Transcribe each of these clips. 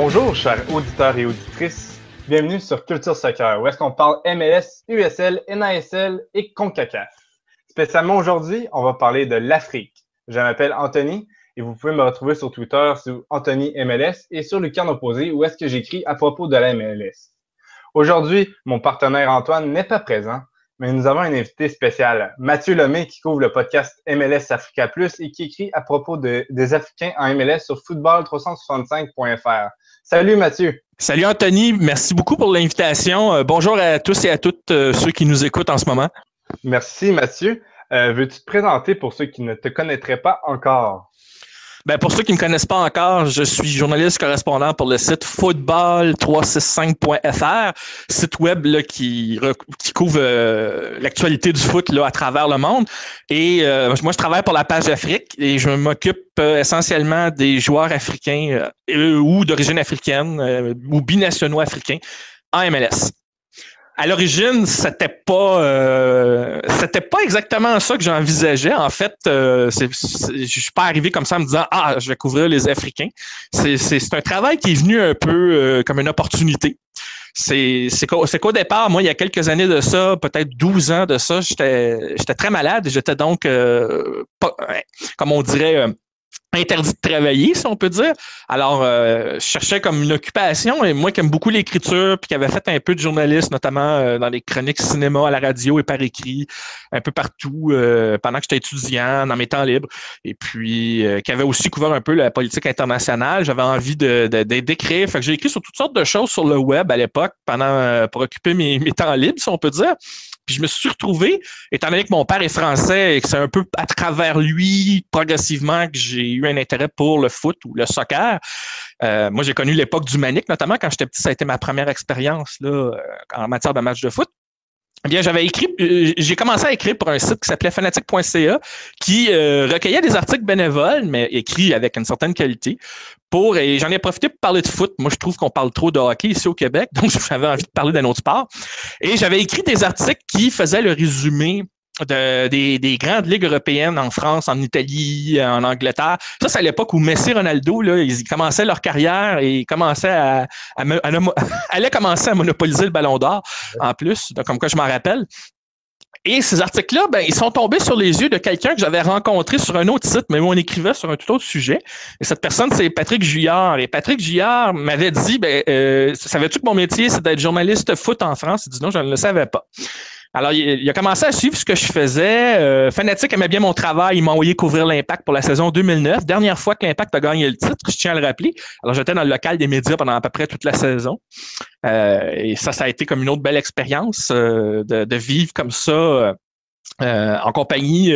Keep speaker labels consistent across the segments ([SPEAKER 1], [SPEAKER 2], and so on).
[SPEAKER 1] Bonjour, chers auditeurs et auditrices. Bienvenue sur Culture Soccer, où est-ce qu'on parle MLS, USL, NASL et CONCACAF. Spécialement aujourd'hui, on va parler de l'Afrique. Je m'appelle Anthony et vous pouvez me retrouver sur Twitter sur Anthony MLS et sur Lucarne Opposé où est-ce que j'écris à propos de la MLS. Aujourd'hui, mon partenaire Antoine n'est pas présent, mais nous avons un invité spécial, Mathieu Lemay, qui couvre le podcast MLS Africa Plus et qui écrit à propos des Africains en MLS sur football365.fr. Salut Mathieu!
[SPEAKER 2] Salut Anthony, merci beaucoup pour l'invitation. Bonjour à tous et à toutes ceux qui nous écoutent en ce moment.
[SPEAKER 1] Merci Mathieu. Veux-tu te présenter pour ceux qui ne te connaîtraient pas encore?
[SPEAKER 2] Pour ceux qui ne me connaissent pas encore, je suis journaliste correspondant pour le site football365.fr, site web là, qui couvre l'actualité du foot là, à travers le monde. Et moi, je travaille pour la page Afrique et je m'occupe essentiellement des joueurs africains ou d'origine africaine ou binationaux africains en MLS. À l'origine, c'était pas exactement ça que j'envisageais. En fait, je suis pas arrivé comme ça en me disant je vais couvrir les Africains. C'est un travail qui est venu un peu comme une opportunité. C'est qu'au départ, moi, il y a quelques années de ça, peut-être 12 ans de ça, j'étais très malade. J'étais donc pas, comme on dirait, interdit de travailler, si on peut dire. Alors, je cherchais comme une occupation et moi qui aime beaucoup l'écriture puis qui avait fait un peu de journaliste, notamment dans les chroniques cinéma à la radio et par écrit, un peu partout pendant que j'étais étudiant, dans mes temps libres. Et puis, qui avait aussi couvert un peu la politique internationale. J'avais envie d'écrire. Fait que j'ai écrit sur toutes sortes de choses sur le web à l'époque pour occuper mes temps libres, si on peut dire. Puis je me suis retrouvé, étant donné que mon père est français et que c'est un peu à travers lui, progressivement, que j'ai eu un intérêt pour le foot ou le soccer. Moi, j'ai connu l'époque du Manic, notamment quand j'étais petit, ça a été ma première expérience là, en matière de match de foot. Eh bien, j'ai commencé à écrire pour un site qui s'appelait fanatique.ca qui recueillait des articles bénévoles, mais écrits avec une certaine qualité. Et j'en ai profité pour parler de foot. Moi, je trouve qu'on parle trop de hockey ici au Québec, donc j'avais envie de parler d'un autre sport. Et j'avais écrit des articles qui faisaient le résumé des grandes ligues européennes en France, en Italie, en Angleterre. Ça, c'est à l'époque où Messi et Ronaldo, là, ils commençaient leur carrière et ils commençaient allaient commencer à monopoliser le Ballon d'Or en plus, donc, comme quoi je m'en rappelle. Et ces articles-là, ils sont tombés sur les yeux de quelqu'un que j'avais rencontré sur un autre site, mais où on écrivait sur un tout autre sujet. Et cette personne, c'est Patrick Juillard. Et Patrick Juillard m'avait dit, savais-tu que mon métier, c'est d'être journaliste foot en France? Il dit non, je ne le savais pas. Alors, il a commencé à suivre ce que je faisais. Fanatique aimait bien mon travail. Il m'a envoyé couvrir l'Impact pour la saison 2009. Dernière fois que l'Impact a gagné le titre, je tiens à le rappeler. Alors, j'étais dans le local des médias pendant à peu près toute la saison. Et ça a été comme une autre belle expérience de vivre comme ça en compagnie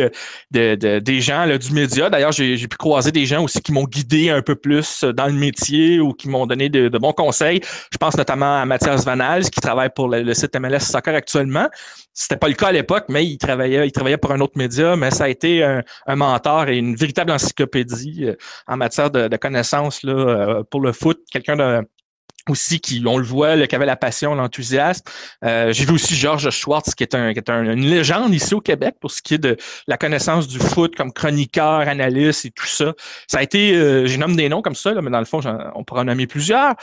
[SPEAKER 2] des gens là, du média. D'ailleurs, j'ai pu croiser des gens aussi qui m'ont guidé un peu plus dans le métier ou qui m'ont donné de bons conseils. Je pense notamment à Mathias Van Hals, qui travaille pour le site MLS Soccer actuellement. C'était pas le cas à l'époque, mais il travaillait pour un autre média, mais ça a été un mentor et une véritable encyclopédie en matière de connaissances là, pour le foot. Quelqu'un aussi qui, on le voit, qui avait la passion, l'enthousiasme. J'ai vu aussi Georges Schwartz, qui est une légende ici au Québec pour ce qui est de la connaissance du foot comme chroniqueur, analyste et tout ça. Ça a été, j'ai nommé des noms comme ça, là, mais dans le fond, on pourra en nommer plusieurs.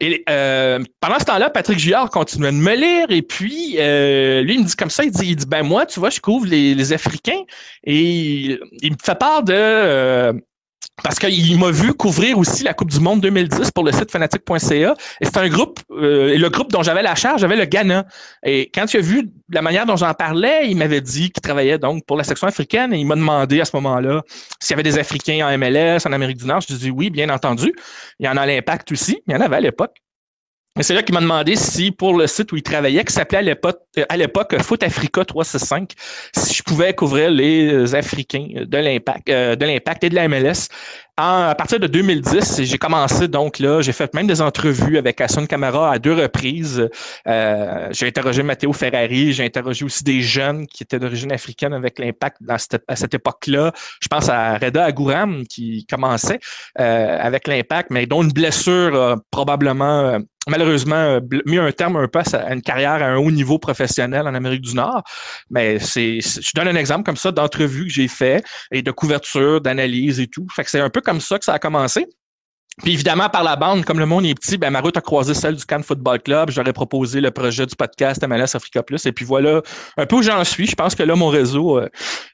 [SPEAKER 2] Et pendant ce temps-là, Patrick Juillard continuait de me lire et puis lui, il me dit comme ça, il dit moi, tu vois, je couvre les Africains et il me fait part parce qu'il m'a vu couvrir aussi la Coupe du Monde 2010 pour le site fanatique.ca. Et c'est un groupe, et le groupe dont j'avais la charge, j'avais le Ghana. Et quand il a vu la manière dont j'en parlais, il m'avait dit qu'il travaillait donc pour la section africaine et il m'a demandé à ce moment-là s'il y avait des Africains en MLS, en Amérique du Nord. Je lui ai dit oui, bien entendu. Il y en a à l'Impact aussi. Il y en avait à l'époque. Et c'est là qu'il m'a demandé si, pour le site où il travaillait, qui s'appelait à l'époque Foot Africa 365, si je pouvais couvrir les Africains de l'Impact et de la MLS. À partir de 2010, j'ai commencé donc là, j'ai fait même des entrevues avec Hassan Camara à 2 reprises. J'ai interrogé Matteo Ferrari, j'ai interrogé aussi des jeunes qui étaient d'origine africaine avec l'Impact à cette époque-là. Je pense à Reda Agouram qui commençait avec l'Impact, mais dont une blessure a probablement malheureusement mis un terme un peu à une carrière à un haut niveau professionnel en Amérique du Nord. Mais je donne un exemple comme ça d'entrevue que j'ai fait et de couverture, d'analyse et tout. Fait que c'est un peu comme ça que ça a commencé. Puis évidemment, par la bande, comme le monde est petit, ben, ma route a croisé celle du Cannes Football Club. J'aurais proposé le projet du podcast MLS Africa Plus. Et puis voilà un peu où j'en suis. Je pense que là, mon réseau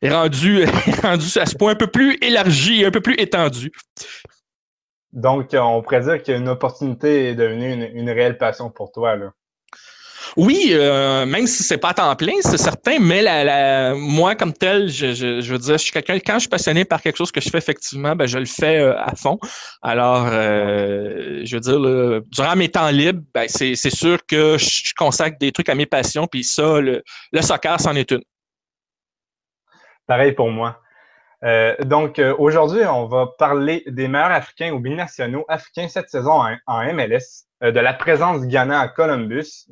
[SPEAKER 2] est rendu, est rendu à ce point un peu plus élargi, un peu plus étendu.
[SPEAKER 1] Donc, on pourrait dire qu'une opportunité est devenue une réelle passion pour toi, là.
[SPEAKER 2] Oui, même si c'est pas à temps plein, c'est certain, mais moi, comme tel, je veux dire, je suis quelqu'un, quand je suis passionné par quelque chose que je fais effectivement, ben, je le fais à fond. Alors, je veux dire, là, durant mes temps libres, ben, c'est sûr que je consacre des trucs à mes passions, puis ça, le soccer, c'en est une.
[SPEAKER 1] Pareil pour moi. Donc, aujourd'hui, on va parler des meilleurs Africains ou binationaux africains cette saison en MLS, de la présence du Ghana à Columbus.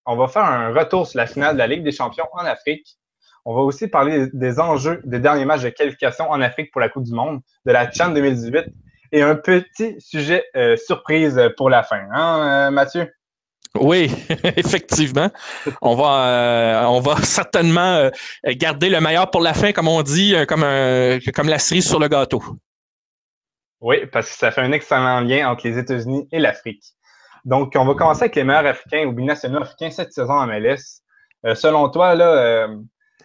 [SPEAKER 1] On va faire un retour sur la finale de la Ligue des champions en Afrique. On va aussi parler des enjeux des derniers matchs de qualification en Afrique pour la Coupe du Monde, de la CHAN 2018 et un petit sujet surprise pour la fin. Hein, Mathieu?
[SPEAKER 2] Oui, effectivement. On va certainement garder le meilleur pour la fin, comme on dit, comme la cerise sur le gâteau.
[SPEAKER 1] Oui, parce que ça fait un excellent lien entre les États-Unis et l'Afrique. Donc, on va commencer avec les meilleurs Africains ou binationaux africains cette saison en MLS. Selon toi, là,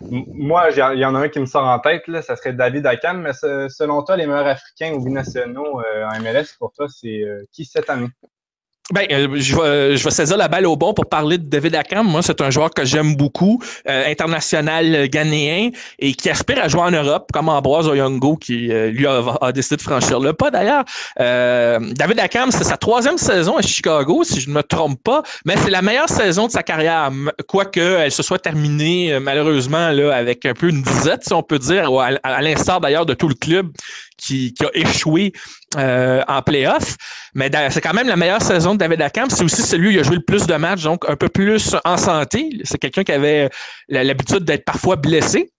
[SPEAKER 1] moi, il y en a un qui me sort en tête, là, ça serait David Akam, mais selon toi, les meilleurs Africains ou binationaux en MLS, pour toi, c'est qui cette année?
[SPEAKER 2] Ben, je vais saisir la balle au bon pour parler de David Akam. Moi, c'est un joueur que j'aime beaucoup, international ghanéen et qui aspire à jouer en Europe, comme Ambroise Oyongo qui, lui, a décidé de franchir le pas. D'ailleurs, David Akam, c'est sa 3e saison à Chicago, si je ne me trompe pas, mais c'est la meilleure saison de sa carrière, quoique elle se soit terminée, malheureusement, là, avec un peu une disette, si on peut dire, à l'instar d'ailleurs de tout le club qui a échoué en play-off. Mais c'est quand même la meilleure saison de David Akam. C'est aussi celui où il a joué le plus de matchs, donc un peu plus en santé. C'est quelqu'un qui avait l'habitude d'être parfois blessé.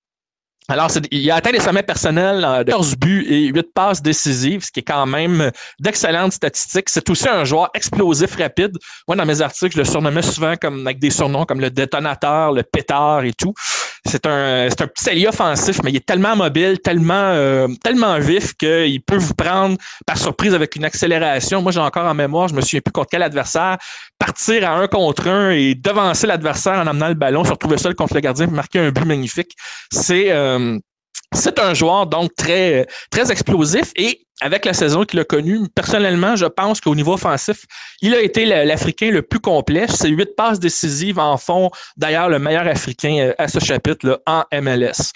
[SPEAKER 2] Alors, il a atteint les sommets personnels de 14 buts et 8 passes décisives, ce qui est quand même d'excellentes statistiques. C'est aussi un joueur explosif, rapide. Moi, dans mes articles, je le surnommais souvent avec des surnoms comme le détonateur, le pétard et tout. C'est un petit allié offensif, mais il est tellement mobile, tellement vif qu'il peut vous prendre par surprise avec une accélération. Moi, j'ai encore en mémoire, je me souviens plus contre quel adversaire, partir à 1 contre 1 et devancer l'adversaire en amenant le ballon, se retrouver seul contre le gardien et marquer un but magnifique. C'est un joueur donc très, très explosif et avec la saison qu'il a connue, personnellement, je pense qu'au niveau offensif, il a été l'Africain le plus complet. Ses 8 passes décisives en font d'ailleurs le meilleur Africain à ce chapitre-là en MLS.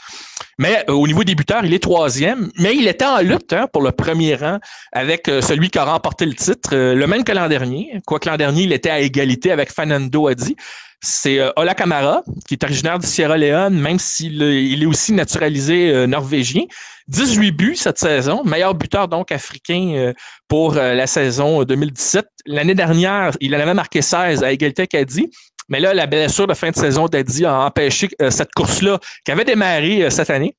[SPEAKER 2] Mais au niveau des buteurs, il est 3e, mais il était en lutte pour le premier rang avec celui qui a remporté le titre, le même que l'an dernier. Quoique l'an dernier, il était à égalité avec Fernando Adi. C'est Ola Kamara, qui est originaire du Sierra Leone, même s'il est aussi naturalisé norvégien. 18 buts cette saison, meilleur buteur donc africain pour la saison 2017. L'année dernière, il en avait marqué 16 à égalité avec Adi. Mais là, la blessure de fin de saison d'Adi a empêché cette course-là qui avait démarré cette année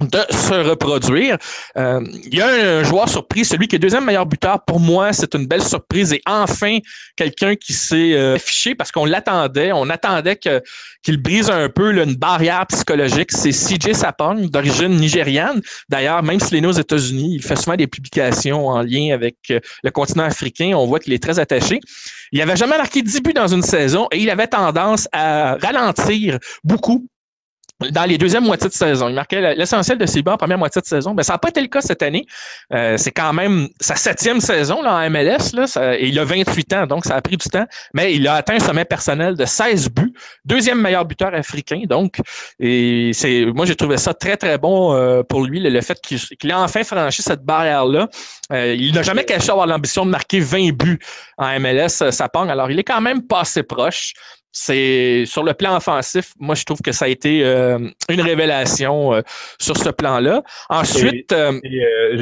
[SPEAKER 2] de se reproduire. Il y a un joueur surpris, celui qui est 2e meilleur buteur. Pour moi, c'est une belle surprise et enfin quelqu'un qui s'est affiché parce qu'on l'attendait. On attendait qu'il brise un peu là, une barrière psychologique. C'est CJ Sapong, d'origine nigériane. D'ailleurs, même s'il est né aux États-Unis, il fait souvent des publications en lien avec le continent africain. On voit qu'il est très attaché. Il n'avait jamais marqué 10 buts dans une saison et il avait tendance à ralentir beaucoup dans les deuxièmes moitiés de saison. Il marquait l'essentiel de ses buts en première moitié de saison. Mais ça n'a pas été le cas cette année. C'est quand même sa 7e saison là, en MLS. Là, et il a 28 ans, donc ça a pris du temps. Mais il a atteint un sommet personnel de 16 buts. 2e meilleur buteur africain. Donc, moi, j'ai trouvé ça très, très bon pour lui, le fait qu'il ait enfin franchi cette barrière-là. Il n'a jamais caché avoir l'ambition de marquer 20 buts en MLS, Sapong. Alors, il est quand même passé proche. C'est sur le plan offensif, moi je trouve que ça a été une révélation sur ce plan-là. Ensuite,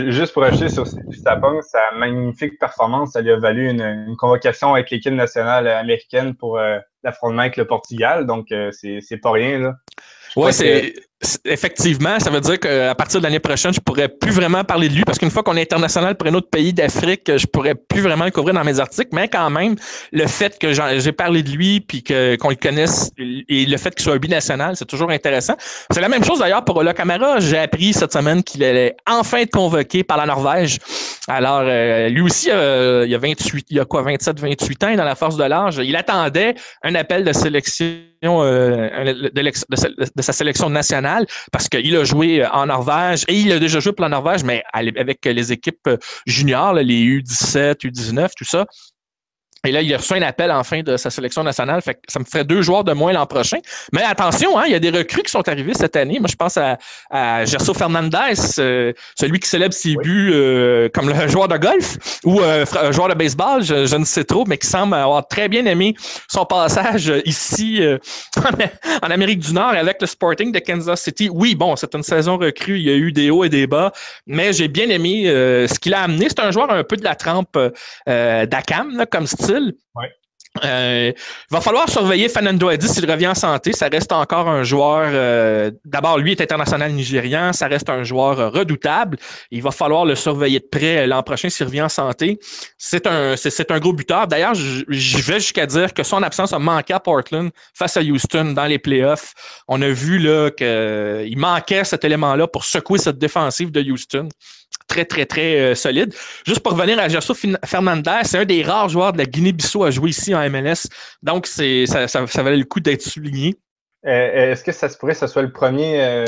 [SPEAKER 1] juste pour ajouter sur Sapong, sa magnifique performance, ça lui a valu une convocation avec l'équipe nationale américaine pour l'affrontement avec le Portugal. Donc c'est pas rien là.
[SPEAKER 2] Oui, effectivement, ça veut dire qu'à partir de l'année prochaine, je pourrais plus vraiment parler de lui parce qu'une fois qu'on est international pour un autre pays d'Afrique, je pourrais plus vraiment le couvrir dans mes articles, mais quand même, le fait que j'ai parlé de lui puis qu'on le connaisse et le fait qu'il soit un binational, c'est toujours intéressant. C'est la même chose d'ailleurs pour Ola Kamara. J'ai appris cette semaine qu'il allait enfin être convoqué par la Norvège Alors, lui aussi, il y a 27, 28 ans, il est dans la force de l'âge. Il attendait un appel de sélection de sa sélection nationale parce qu'il a joué en Norvège et il a déjà joué pour la Norvège, mais avec les équipes juniors, là, les U17, U19, tout ça. Et là, il a reçu un appel enfin de sa sélection nationale. Fait que ça me ferait 2 joueurs de moins l'an prochain. Mais attention, hein, il y a des recrues qui sont arrivées cette année. Moi, je pense à Gerso Fernandez, celui qui célèbre ses buts comme le joueur de golf ou un joueur de baseball, je ne sais trop, mais qui semble avoir très bien aimé son passage ici en Amérique du Nord avec le Sporting de Kansas City. Oui, bon, c'est une saison recrue. Il y a eu des hauts et des bas, mais j'ai bien aimé ce qu'il a amené. C'est un joueur un peu de la trempe d'Akam, là, comme style.
[SPEAKER 1] Ouais.
[SPEAKER 2] Il va falloir surveiller Fernando Adi s'il revient en santé. Ça reste encore un joueur. D'abord, lui est international nigérian. Ça reste un joueur redoutable. Il va falloir le surveiller de près l'an prochain s'il revient en santé. C'est un gros buteur. D'ailleurs, je vais jusqu'à dire que son absence a manqué à Portland face à Houston dans les playoffs. On a vu là qu'il manquait cet élément-là pour secouer cette défensive de Houston. Très, très, très solide. Juste pour revenir à Gerso Fernandez, c'est un des rares joueurs de la Guinée-Bissau à jouer ici en MLS. Donc, ça valait le coup d'être souligné.
[SPEAKER 1] Est-ce que ça se pourrait que ce soit le premier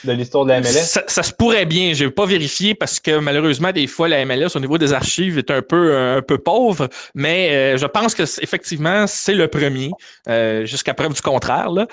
[SPEAKER 1] de l'histoire de la MLS?
[SPEAKER 2] Ça se pourrait bien. Je n'ai pas vérifié parce que malheureusement, des fois, la MLS, au niveau des archives, est un peu pauvre. Mais je pense que effectivement, c'est le premier, jusqu'à preuve du contraire. Là.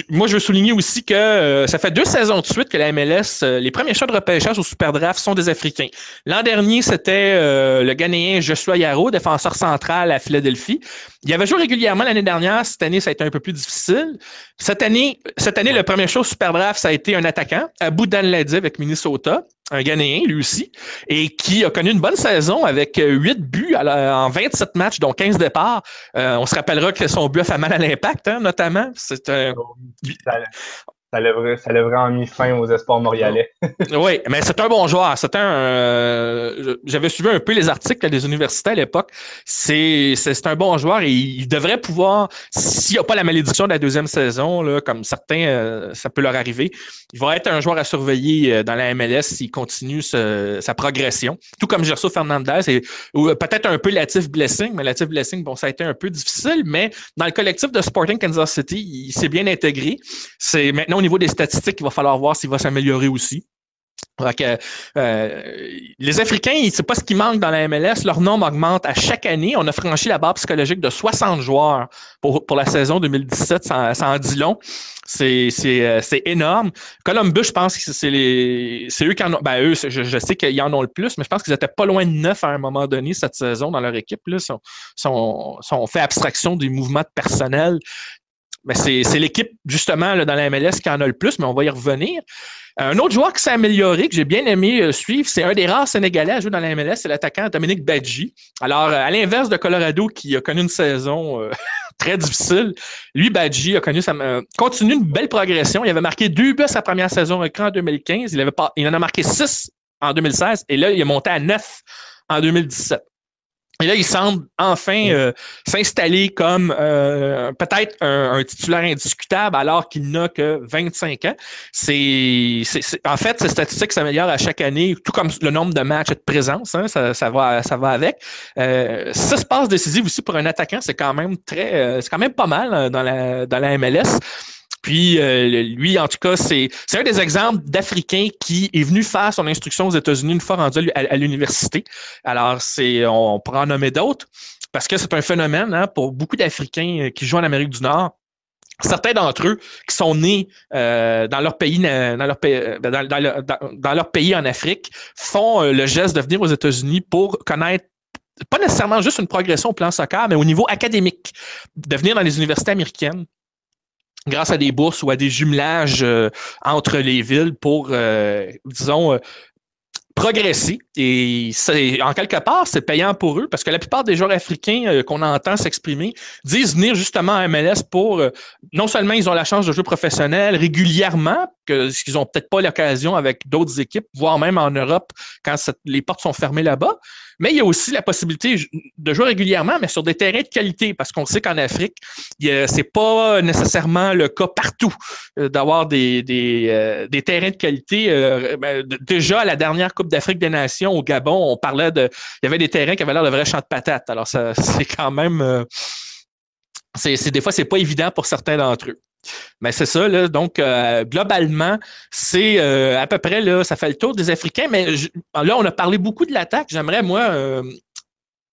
[SPEAKER 2] Moi, je veux souligner aussi que ça fait 2 saisons de suite que la MLS, les premiers choix de repêchage au Super Draft sont des Africains. L'an dernier, c'était le Ghanéen Joshua Yaro, défenseur central à Philadelphie. Il avait joué régulièrement l'année dernière. Cette année, ça a été un peu plus difficile. Cette année, le premier choix au Super Draft, ça a été un attaquant, Abou Danladi avec Minnesota, un Ghanéen, lui aussi, et qui a connu une bonne saison avec 8 buts en 27 matchs, dont 15 départs. On se rappellera que son but a fait mal à l'Impact, hein, notamment. C'est
[SPEAKER 1] Ça lèverait en mis fin aux espoirs montréalais.
[SPEAKER 2] Oui, mais c'est un bon joueur. J'avais suivi un peu les articles des universités à l'époque. C'est un bon joueur et il devrait pouvoir, s'il n'y a pas la malédiction de la 2e saison, là, comme certains, ça peut leur arriver, il va être un joueur à surveiller dans la MLS s'il continue sa progression. Tout comme Gerso Fernandez ou peut-être un peu Latif Blessing, mais Latif Blessing, bon, ça a été un peu difficile, mais dans le collectif de Sporting Kansas City, il s'est bien intégré. C'est maintenant au niveau des statistiques, il va falloir voir s'il va s'améliorer aussi. Donc, les Africains, c'est pas ce qui manque dans la MLS. Leur nombre augmente à chaque année. On a franchi la barre psychologique de 60 joueurs pour la saison 2017. Ça en dit long. C'est énorme. Columbus, je pense que c'est eux qui en ont. Ben, eux, je sais qu'ils en ont le plus, mais je pense qu'ils étaient pas loin de 9 à un moment donné cette saison dans leur équipe. Là, sont fait abstraction des mouvements de personnel. Mais c'est l'équipe, justement, là, dans la MLS qui en a le plus, mais on va y revenir. Un autre joueur qui s'est amélioré, que j'ai bien aimé suivre, c'est un des rares Sénégalais à jouer dans la MLS, c'est l'attaquant Dominique Badji. Alors, à l'inverse de Colorado, qui a connu une saison très difficile, lui, Badji, continue une belle progression. Il avait marqué 2 buts sa première saison en 2015. Il en a marqué 6 en 2016, et là, il est monté à 9 en 2017. Et là, il semble enfin s'installer comme peut-être un titulaire indiscutable alors qu'il n'a que 25 ans. En fait, ces statistiques s'améliorent à chaque année, tout comme le nombre de matchs et de présence. Hein, ça va avec. 6 passes décisives aussi pour un attaquant, c'est quand même pas mal dans la MLS. Puis, lui, en tout cas, c'est un des exemples d'Africains qui est venu faire son instruction aux États-Unis une fois rendu à l'université. Alors, on pourra en nommer d'autres parce que c'est un phénomène pour beaucoup d'Africains qui jouent en Amérique du Nord. Certains d'entre eux qui sont nés dans leur pays en Afrique font le geste de venir aux États-Unis pour connaître pas nécessairement juste une progression au plan soccer, mais au niveau académique, de venir dans les universités américaines grâce à des bourses ou à des jumelages entre les villes pour, disons, progresser. Et en quelque part, c'est payant pour eux parce que la plupart des joueurs africains qu'on entend s'exprimer disent venir justement à MLS pour, non seulement ils ont la chance de jouer professionnel régulièrement, ce qu'ils n'ont peut-être pas l'occasion avec d'autres équipes, voire même en Europe quand les portes sont fermées là-bas, Mais il y a aussi la possibilité de jouer régulièrement, mais sur des terrains de qualité, parce qu'on sait qu'en Afrique, c'est pas nécessairement le cas partout d'avoir des terrains de qualité. Déjà, à la dernière Coupe d'Afrique des Nations au Gabon, il y avait des terrains qui avaient l'air de vrais champs de patates. Alors, ça, c'est quand même... des fois, c'est pas évident pour certains d'entre eux. Mais c'est ça, là. Donc, globalement, c'est à peu près, là, ça fait le tour des Africains. Mais là, on a parlé beaucoup de l'attaque. J'aimerais, moi,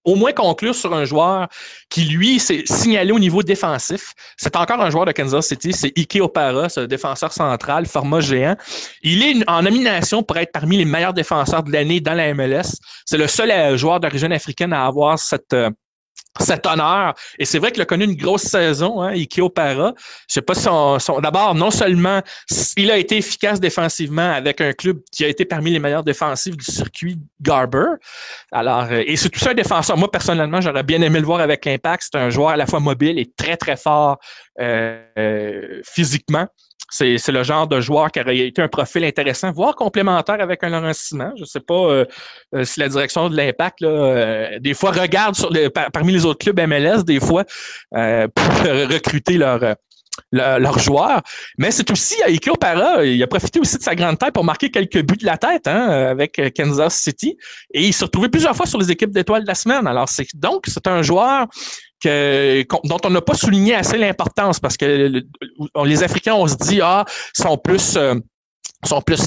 [SPEAKER 2] au moins conclure sur un joueur qui, lui, s'est signalé au niveau défensif. C'est encore un joueur de Kansas City, c'est Ike Opara, ce défenseur central, format géant. Il est en nomination pour être parmi les meilleurs défenseurs de l'année dans la MLS. C'est le seul joueur d'origine africaine à avoir cet honneur. Et c'est vrai qu'il a connu une grosse saison, hein, Ike Opara. Je sais pas si d'abord, non seulement il a été efficace défensivement avec un club qui a été parmi les meilleurs défensifs du circuit Garber. Alors, et c'est tout ça un défenseur. Moi, personnellement, j'aurais bien aimé le voir avec l'Impact. C'est un joueur à la fois mobile et très, très fort physiquement. C'est le genre de joueur qui aurait été un profil intéressant, voire complémentaire avec un Laurent Ciman. Je ne sais pas si la direction de l'Impact, des fois, regarde parmi les autres clubs MLS, des fois, pour recruter leurs joueurs. Mais c'est aussi, Ike Opara, il a profité aussi de sa grande taille pour marquer quelques buts de la tête avec Kansas City. Et il s'est retrouvé plusieurs fois sur les équipes d'étoiles de la semaine. Alors, c'est un joueur dont on n'a pas souligné assez l'importance parce que les Africains, on se dit, sont plus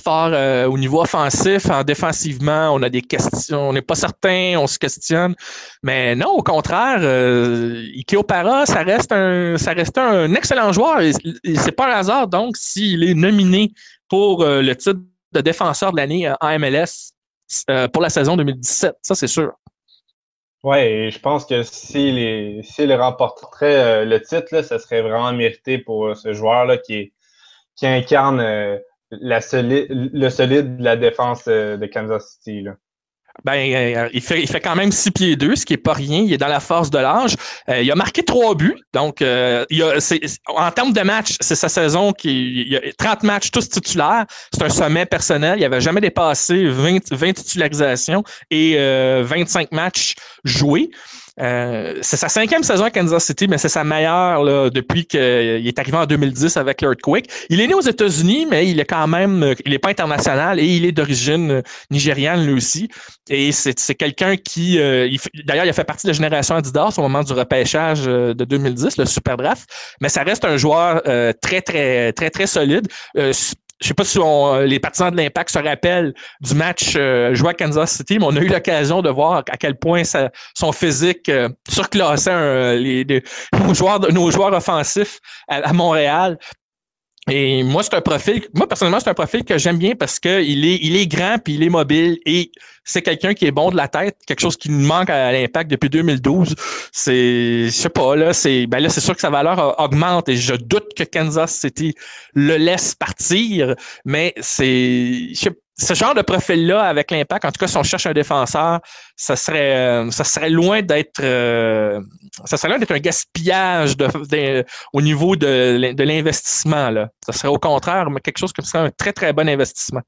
[SPEAKER 2] forts au niveau offensif, défensivement, on a des questions, on n'est pas certain, on se questionne. Mais non, au contraire, Ike Opara, ça reste un excellent joueur et c'est pas un hasard donc s'il est nominé pour le titre de défenseur de l'année en MLS pour la saison 2017. Ça, c'est sûr.
[SPEAKER 1] Oui, et je pense que s'il remporterait le titre, là, ça serait vraiment mérité pour ce joueur-là qui incarne le solide de la défense de Kansas City. Là.
[SPEAKER 2] Il fait quand même 6 pieds 2, ce qui est pas rien. Il est dans la force de l'âge. Il a marqué 3 buts. Donc, en termes de matchs, c'est sa saison il y a 30 matchs, tous titulaires. C'est un sommet personnel. Il n'avait jamais dépassé 20 titularisations et 25 matchs joués. C'est sa 5e saison à Kansas City, mais c'est sa meilleure là, depuis qu'il est arrivé en 2010 avec l'Earthquake. Il est né aux États-Unis, mais il est pas international et il est d'origine nigériane lui aussi. Et c'est quelqu'un qui, d'ailleurs, il a fait partie de la génération Adidas au moment du repêchage de 2010, le Super Draft. Mais ça reste un joueur très, très, très, très solide. Je sais pas si les partisans de l'Impact se rappellent du match joué à Kansas City, mais on a eu l'occasion de voir à quel point son physique surclassait nos joueurs offensifs à Montréal. Et moi, personnellement, c'est un profil que j'aime bien parce que il est grand puis il est mobile et c'est quelqu'un qui est bon de la tête, quelque chose qui nous manque à l'Impact depuis 2012. Je sais pas, là, c'est sûr que sa valeur augmente et je doute que Kansas City le laisse partir, mais ce genre de profil-là avec l'Impact, en tout cas, si on cherche un défenseur, ça serait loin d'être un gaspillage au niveau de l'investissement, là. Ça serait au contraire quelque chose qui serait un très, très bon investissement.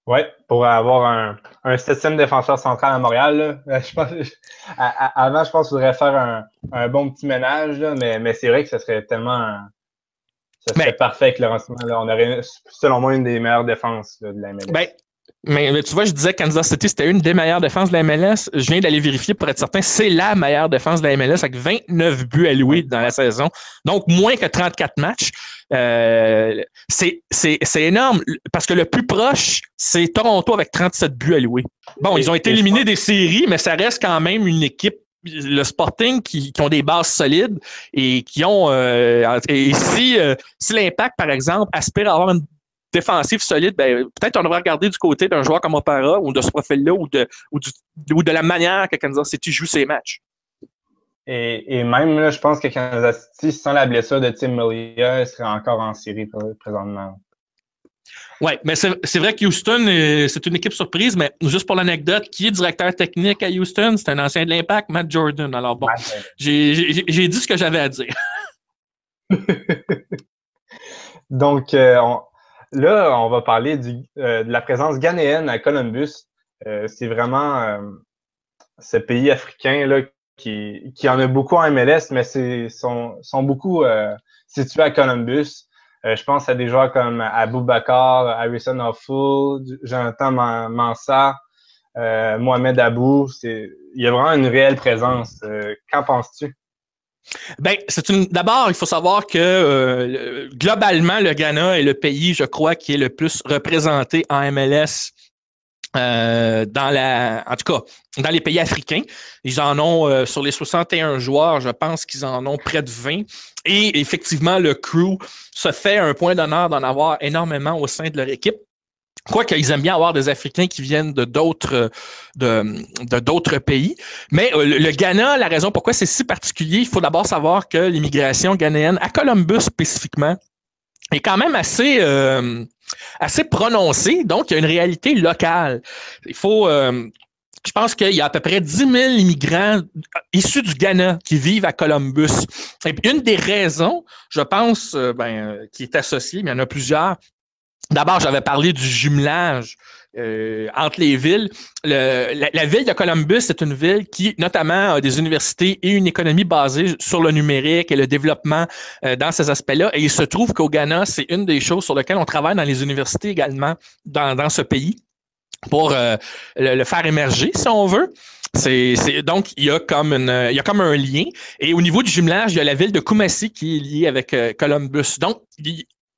[SPEAKER 1] Oui, pour avoir un 7e défenseur central à Montréal, là, avant, je pense qu'il faudrait faire un bon petit ménage, là, mais c'est vrai que ça serait tellement... Ça serait parfait avec Laurent Ciman. On aurait, selon moi, une des meilleures défenses là, de la MLS.
[SPEAKER 2] Mais tu vois, je disais que Kansas City, c'était une des meilleures défenses de la MLS. Je viens d'aller vérifier pour être certain. C'est la meilleure défense de la MLS avec 29 buts alloués dans la saison. Donc, moins que 34 matchs. C'est énorme parce que le plus proche, c'est Toronto avec 37 buts alloués. Bon, ils ont été éliminés des séries, mais ça reste quand même une équipe, le Sporting, qui ont des bases solides et qui ont... et si l'Impact, par exemple, aspire à avoir une défensive solide, peut-être on devrait regarder du côté d'un joueur comme Opara ou de ce profil-là ou de la manière que Kansas City joue ses matchs.
[SPEAKER 1] Et même, là, je pense que Kansas City, sans la blessure de Tim Melia, serait encore en série présentement.
[SPEAKER 2] Oui, mais c'est vrai que Houston, c'est une équipe surprise, mais juste pour l'anecdote, qui est directeur technique à Houston? C'est un ancien de l'Impact, Matt Jordan. Alors bon, j'ai dit ce que j'avais à dire.
[SPEAKER 1] Donc, là, on va parler de la présence ghanéenne à Columbus. C'est vraiment ce pays africain là, qui en a beaucoup en MLS, mais sont beaucoup situés à Columbus. Je pense à des joueurs comme Aboubakar, Harrison Afful, Jonathan Mensah, Mohamed Abou. Il y a vraiment une réelle présence. Qu'en penses-tu?
[SPEAKER 2] Ben, d'abord, il faut savoir que globalement, le Ghana est le pays, je crois, qui est le plus représenté en MLS. En tout cas, dans les pays africains. Ils en ont, sur les 61 joueurs, je pense qu'ils en ont près de 20. Et effectivement, le crew se fait un point d'honneur d'en avoir énormément au sein de leur équipe. Quoique ils aiment bien avoir des Africains qui viennent de d'autres pays. Mais le Ghana, la raison pourquoi c'est si particulier, il faut d'abord savoir que l'immigration ghanéenne, à Columbus spécifiquement, est quand même assez prononcée. Donc, il y a une réalité locale. Je pense qu'il y a à peu près 10 000 immigrants issus du Ghana qui vivent à Columbus. Et une des raisons, je pense, qui est associée, mais il y en a plusieurs. D'abord, j'avais parlé du jumelage entre les villes. La ville de Columbus, c'est une ville qui, notamment, a des universités et une économie basée sur le numérique et le développement dans ces aspects-là. Et il se trouve qu'au Ghana, c'est une des choses sur lesquelles on travaille dans les universités également dans ce pays pour le faire émerger, si on veut. Donc, il y a comme un lien. Et au niveau du jumelage, il y a la ville de Kumasi qui est liée avec Columbus. Donc,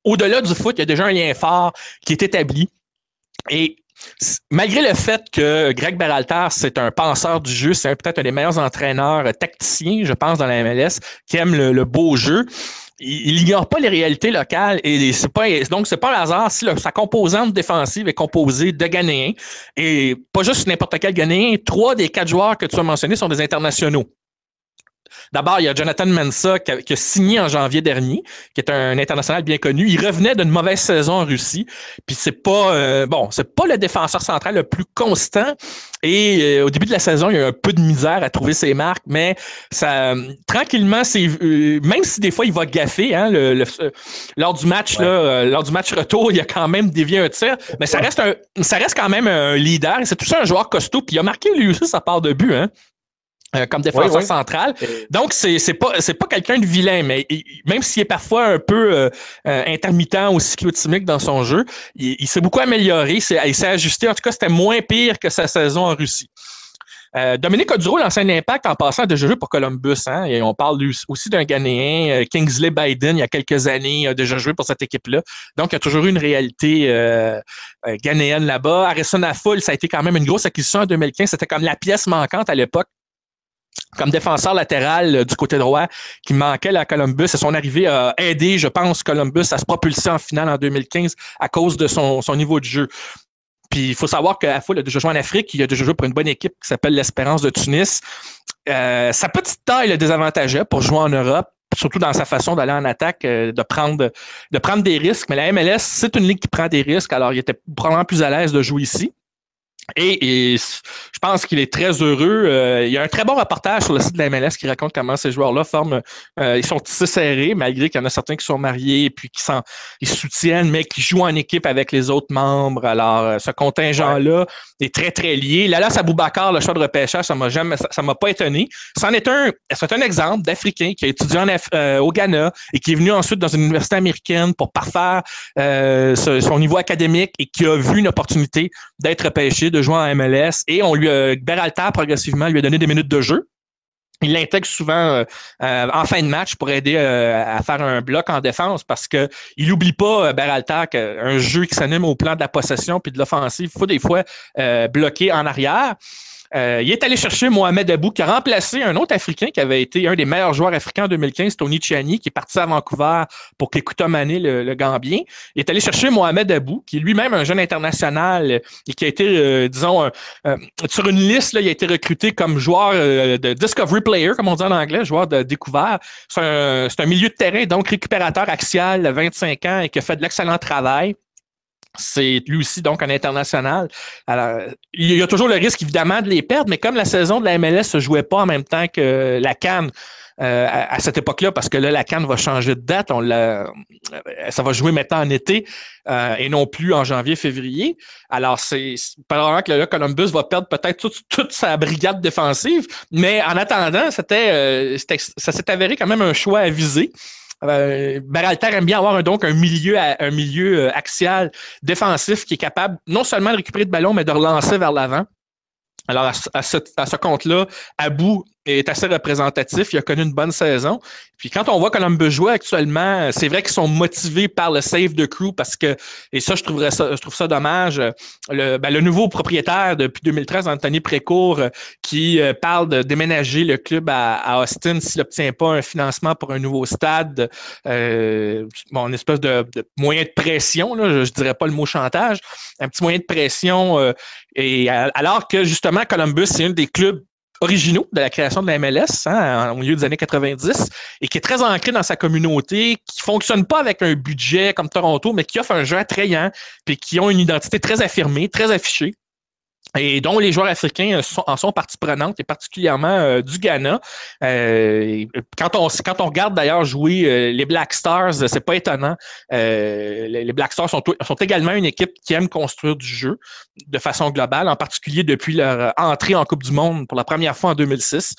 [SPEAKER 2] au-delà du foot, il y a déjà un lien fort qui est établi. Et malgré le fait que Greg Berhalter, c'est un penseur du jeu, c'est peut-être un des meilleurs entraîneurs tacticiens, je pense, dans la MLS, qui aime le beau jeu, il ignore pas les réalités locales et c'est pas un hasard si sa composante défensive est composée de Ghanéens et pas juste n'importe quel Ghanéen. 3 des 4 joueurs que tu as mentionnés sont des internationaux. D'abord, il y a Jonathan Mensah qui a signé en janvier dernier, qui est un international bien connu. Il revenait d'une mauvaise saison en Russie, puis c'est pas le défenseur central le plus constant. Et au début de la saison, il y a eu un peu de misère à trouver ses marques, mais ça tranquillement, même si des fois il va gaffer, hein, lors du match lors du match retour, il a quand même dévié un tir, mais ça reste quand même un leader. Et c'est tout ça un joueur costaud, puis il a marqué lui aussi sa part de but, hein. Comme défenseur central. Donc, c'est pas quelqu'un de vilain, mais même s'il est parfois un peu intermittent ou cyclotimique dans son jeu, il s'est beaucoup amélioré, il s'est ajusté. En tout cas, c'était moins pire que sa saison en Russie. Dominique Oduro, l'ancien Impact, en passant, a déjà joué pour Columbus. Hein, et on parle aussi d'un Ghanéen, Kingsley Biden, il y a quelques années, a déjà joué pour cette équipe-là. Donc, il y a toujours eu une réalité ghanéenne là-bas. Harrison Afful, ça a été quand même une grosse acquisition en 2015. C'était comme la pièce manquante à l'époque. Comme défenseur latéral du côté droit qui manquait à Columbus. Et son arrivée a aidé, je pense, Columbus à se propulser en finale en 2015 à cause de son niveau de jeu. Puis il faut savoir qu'Affoul a déjà joué en Afrique, il a déjà joué pour une bonne équipe qui s'appelle l'Espérance de Tunis. Sa petite taille le désavantageait pour jouer en Europe, surtout dans sa façon d'aller en attaque, de prendre des risques. Mais la MLS, c'est une ligue qui prend des risques, alors il était probablement plus à l'aise de jouer ici. Et je pense qu'il est très heureux. Il y a un très bon reportage sur le site de la MLS qui raconte comment ces joueurs-là forment. Ils sont tissés serrés, malgré qu'il y en a certains qui sont mariés et puis ils soutiennent, mais qui jouent en équipe avec les autres membres. Alors, ce contingent-là est très, très lié. Lalas Aboubakar, le choix de repêchage, ça m'a pas étonné. C'est un exemple d'Africain qui a étudié au Ghana et qui est venu ensuite dans une université américaine pour parfaire son niveau académique et qui a vu une opportunité d'être repêché, de jouer en MLS, et Berhalter progressivement lui a donné des minutes de jeu. Il l'intègre souvent en fin de match pour aider à faire un bloc en défense parce que il n'oublie pas, Berhalter, qu'un jeu qui s'anime au plan de la possession puis de l'offensive, il faut des fois bloquer en arrière. Il est allé chercher Mohamed Abou, qui a remplacé un autre Africain qui avait été un des meilleurs joueurs africains en 2015, Tony Tchiani, qui est parti à Vancouver pour Kekuta Mané, le Gambien. Il est allé chercher Mohamed Abou, qui est lui-même un jeune international et qui a été, sur une liste, là, il a été recruté comme joueur de Discovery Player, comme on dit en anglais, joueur de découvert. C'est un milieu de terrain, donc récupérateur axial, 25 ans, et qui a fait de l'excellent travail. C'est lui aussi donc un international. Alors, il y a toujours le risque évidemment de les perdre, mais comme la saison de la MLS se jouait pas en même temps que la CAN à cette époque-là, parce que là, la CAN va changer de date, ça va jouer maintenant en été et non plus en janvier-février. Alors, c'est probablement que là, Columbus va perdre peut-être toute sa brigade défensive, mais en attendant, ça s'est avéré quand même un choix avisé. Berhalter aime bien avoir donc un milieu axial défensif qui est capable non seulement de récupérer le ballon, mais de relancer vers l'avant. Alors, à ce compte-là, Abou est assez représentatif. Il a connu une bonne saison. Puis quand on voit Columbus jouer actuellement, c'est vrai qu'ils sont motivés par le save de crew parce que, et ça, je trouve ça dommage, le nouveau propriétaire depuis 2013, Anthony Précourt, qui parle de déménager le club à Austin s'il n'obtient pas un financement pour un nouveau stade, une espèce de moyen de pression, là, je dirais pas le mot chantage, un petit moyen de pression, et alors que justement Columbus, c'est un des clubs originaux de la création de la MLS au milieu des années 90 et qui est très ancré dans sa communauté, qui ne fonctionne pas avec un budget comme Toronto, mais qui offre un jeu attrayant puis qui ont une identité très affirmée, très affichée. Et dont les joueurs africains en sont partie prenante, et particulièrement du Ghana. Quand on regarde d'ailleurs jouer les Black Stars, c'est pas étonnant. Les Black Stars sont également une équipe qui aime construire du jeu de façon globale, en particulier depuis leur entrée en Coupe du Monde pour la première fois en 2006.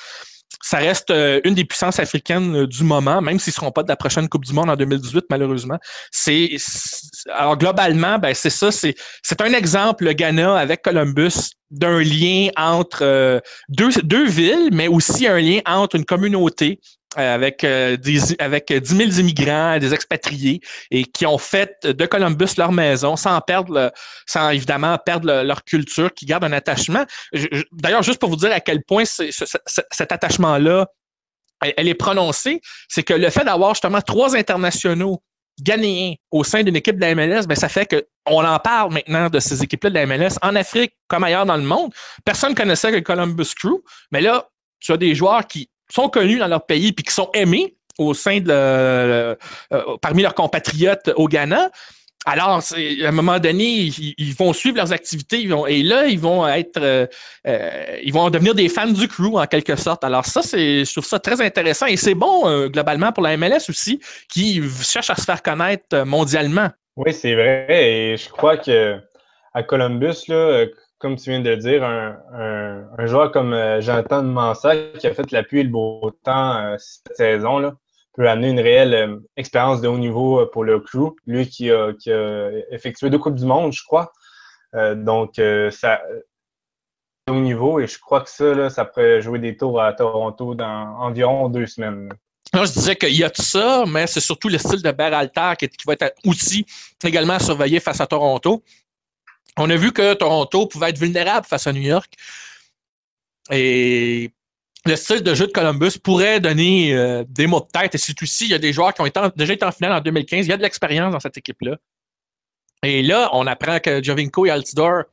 [SPEAKER 2] Ça reste une des puissances africaines du moment, même s'ils ne seront pas de la prochaine Coupe du Monde en 2018, malheureusement. Alors, globalement, c'est ça. C'est un exemple, le Ghana avec Columbus, d'un lien entre deux villes, mais aussi un lien entre une communauté avec 10 000 immigrants, des expatriés, et qui ont fait de Columbus leur maison sans évidemment perdre leur culture, qui gardent un attachement. D'ailleurs, juste pour vous dire à quel point cet attachement-là, elle est prononcée, c'est que le fait d'avoir justement 3 internationaux ghanéens au sein d'une équipe de la MLS, ça fait qu'on en parle maintenant de ces équipes-là de la MLS en Afrique comme ailleurs dans le monde. Personne ne connaissait le Columbus Crew, mais là, tu as des joueurs qui sont connus dans leur pays puis qui sont aimés au sein parmi leurs compatriotes au Ghana. Alors, à un moment donné, ils vont suivre leurs activités, ils vont devenir des fans du crew en quelque sorte. Alors ça, je trouve ça très intéressant et c'est bon globalement pour la MLS aussi, qui cherche à se faire connaître mondialement.
[SPEAKER 1] Oui, c'est vrai. Et je crois que à Columbus, là, comme tu viens de le dire, un joueur comme Jonathan Mensah, qui a fait la pluie et le beau temps cette saison, là, peut amener une réelle expérience de haut niveau pour le crew. Lui qui a effectué 2 Coupes du Monde, je crois. Donc, ça de haut niveau. Et je crois que ça, là, ça pourrait jouer des tours à Toronto dans environ 2 semaines.
[SPEAKER 2] Non, je dirais qu'il y a de ça, mais c'est surtout le style de Berhalter qui va être aussi également à surveiller face à Toronto. On a vu que Toronto pouvait être vulnérable face à New York. Et le style de jeu de Columbus pourrait donner des mots de tête. Et c'est aussi, il y a des joueurs qui ont déjà été en finale en 2015. Il y a de l'expérience dans cette équipe-là. Et là, on apprend que Giovinco et Altidore,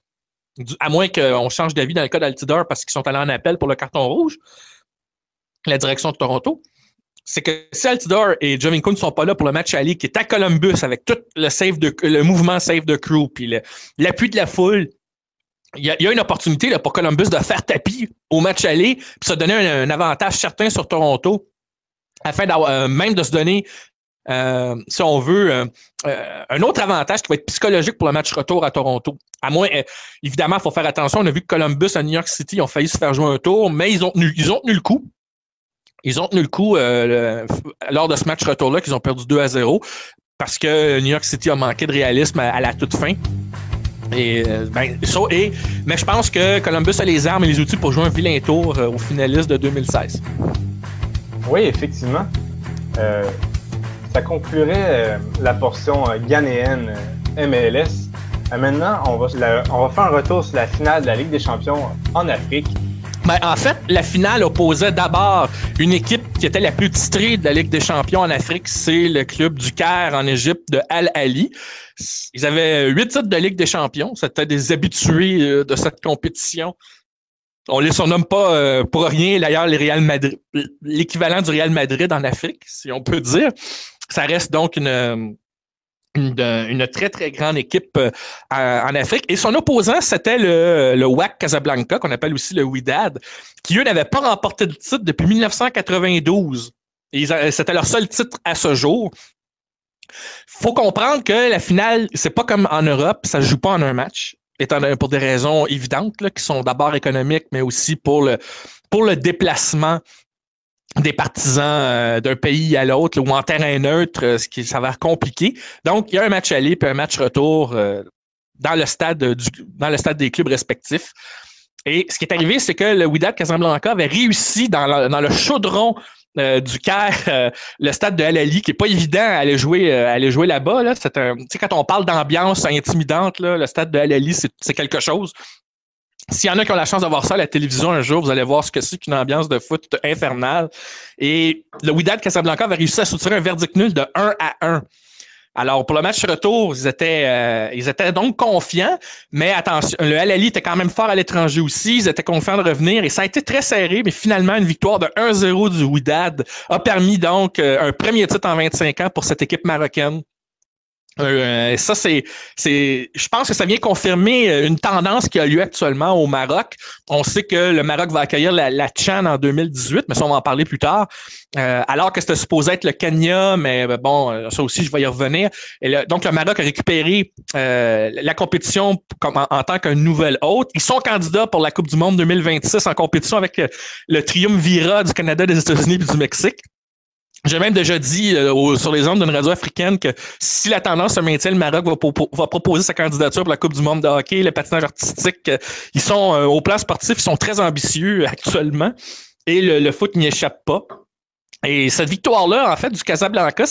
[SPEAKER 2] à moins qu'on change d'avis dans le cas d'Altidore parce qu'ils sont allés en appel pour le carton rouge, la direction de Toronto, c'est que si Altidore et Giovinco ne sont pas là pour le match aller qui est à Columbus avec tout le mouvement save de crew puis l'appui de la foule, il y a une opportunité là, pour Columbus de faire tapis au match aller puis se donner un avantage certain sur Toronto afin même de se donner, si on veut, un autre avantage qui va être psychologique pour le match retour à Toronto. À moins, évidemment, il faut faire attention. On a vu que Columbus à New York City ont failli se faire jouer un tour, mais ils ont tenu le coup. Ils ont tenu le coup lors de ce match retour-là, qu'ils ont perdu 2-0 parce que New York City a manqué de réalisme à la toute fin. Mais je pense que Columbus a les armes et les outils pour jouer un vilain tour aux finalistes de 2016.
[SPEAKER 1] Oui, effectivement. Ça conclurait la portion ghanéenne MLS. Maintenant, on va faire un retour sur la finale de la Ligue des champions en Afrique.
[SPEAKER 2] En fait, la finale opposait d'abord une équipe qui était la plus titrée de la Ligue des champions en Afrique, c'est le club du Caire en Égypte de Al Ahly. Ils avaient 8 titres de Ligue des champions, c'était des habitués de cette compétition. On les surnomme pas pour rien, d'ailleurs, l'équivalent du Real Madrid en Afrique, si on peut dire. Ça reste donc une une très, très grande équipe en Afrique. Et son opposant, c'était le WAC Casablanca, qu'on appelle aussi le Wydad, qui, eux, n'avaient pas remporté de titre depuis 1992. Et c'était leur seul titre à ce jour. Faut comprendre que la finale, c'est pas comme en Europe, ça se joue pas en un match, pour des raisons évidentes, là, qui sont d'abord économiques, mais aussi pour le déplacement des partisans d'un pays à l'autre ou en terrain neutre, ce qui s'avère compliqué. Donc, il y a un match aller puis un match retour dans le stade des clubs respectifs. Et ce qui est arrivé, c'est que le Wydad Casablanca avait réussi dans le chaudron du Caire, le stade de Al Ahly, qui n'est pas évident à aller jouer là-bas. Là. Quand on parle d'ambiance intimidante, là, le stade de Al Ahly, c'est quelque chose. S'il y en a qui ont la chance de voir ça à la télévision un jour, vous allez voir ce que c'est qu'une ambiance de foot infernale. Et le Wydad Casablanca avait réussi à soutirer un verdict nul de 1-1. Alors, pour le match retour, ils étaient donc confiants, mais attention, le Al Ahly était quand même fort à l'étranger aussi, ils étaient confiants de revenir et ça a été très serré, mais finalement, une victoire de 1-0 du Wydad a permis donc un premier titre en 25 ans pour cette équipe marocaine. Ça, je pense que ça vient confirmer une tendance qui a lieu actuellement au Maroc. On sait que le Maroc va accueillir la CHAN en 2018, mais ça, on va en parler plus tard. Alors que c'était supposé être le Kenya, mais bon, ça aussi, je vais y revenir. Donc, le Maroc a récupéré la compétition en tant qu'un nouvel hôte. Ils sont candidats pour la Coupe du Monde 2026 en compétition avec le triumvirat du Canada, des États-Unis et du Mexique. J'ai même déjà dit sur les ondes d'une radio africaine que si la tendance se maintient, le Maroc va proposer sa candidature pour la Coupe du monde de hockey, le patinage artistique. Ils sont au plan sportif, ils sont très ambitieux actuellement et le foot n'y échappe pas. Et cette victoire-là, en fait, du Casablanca,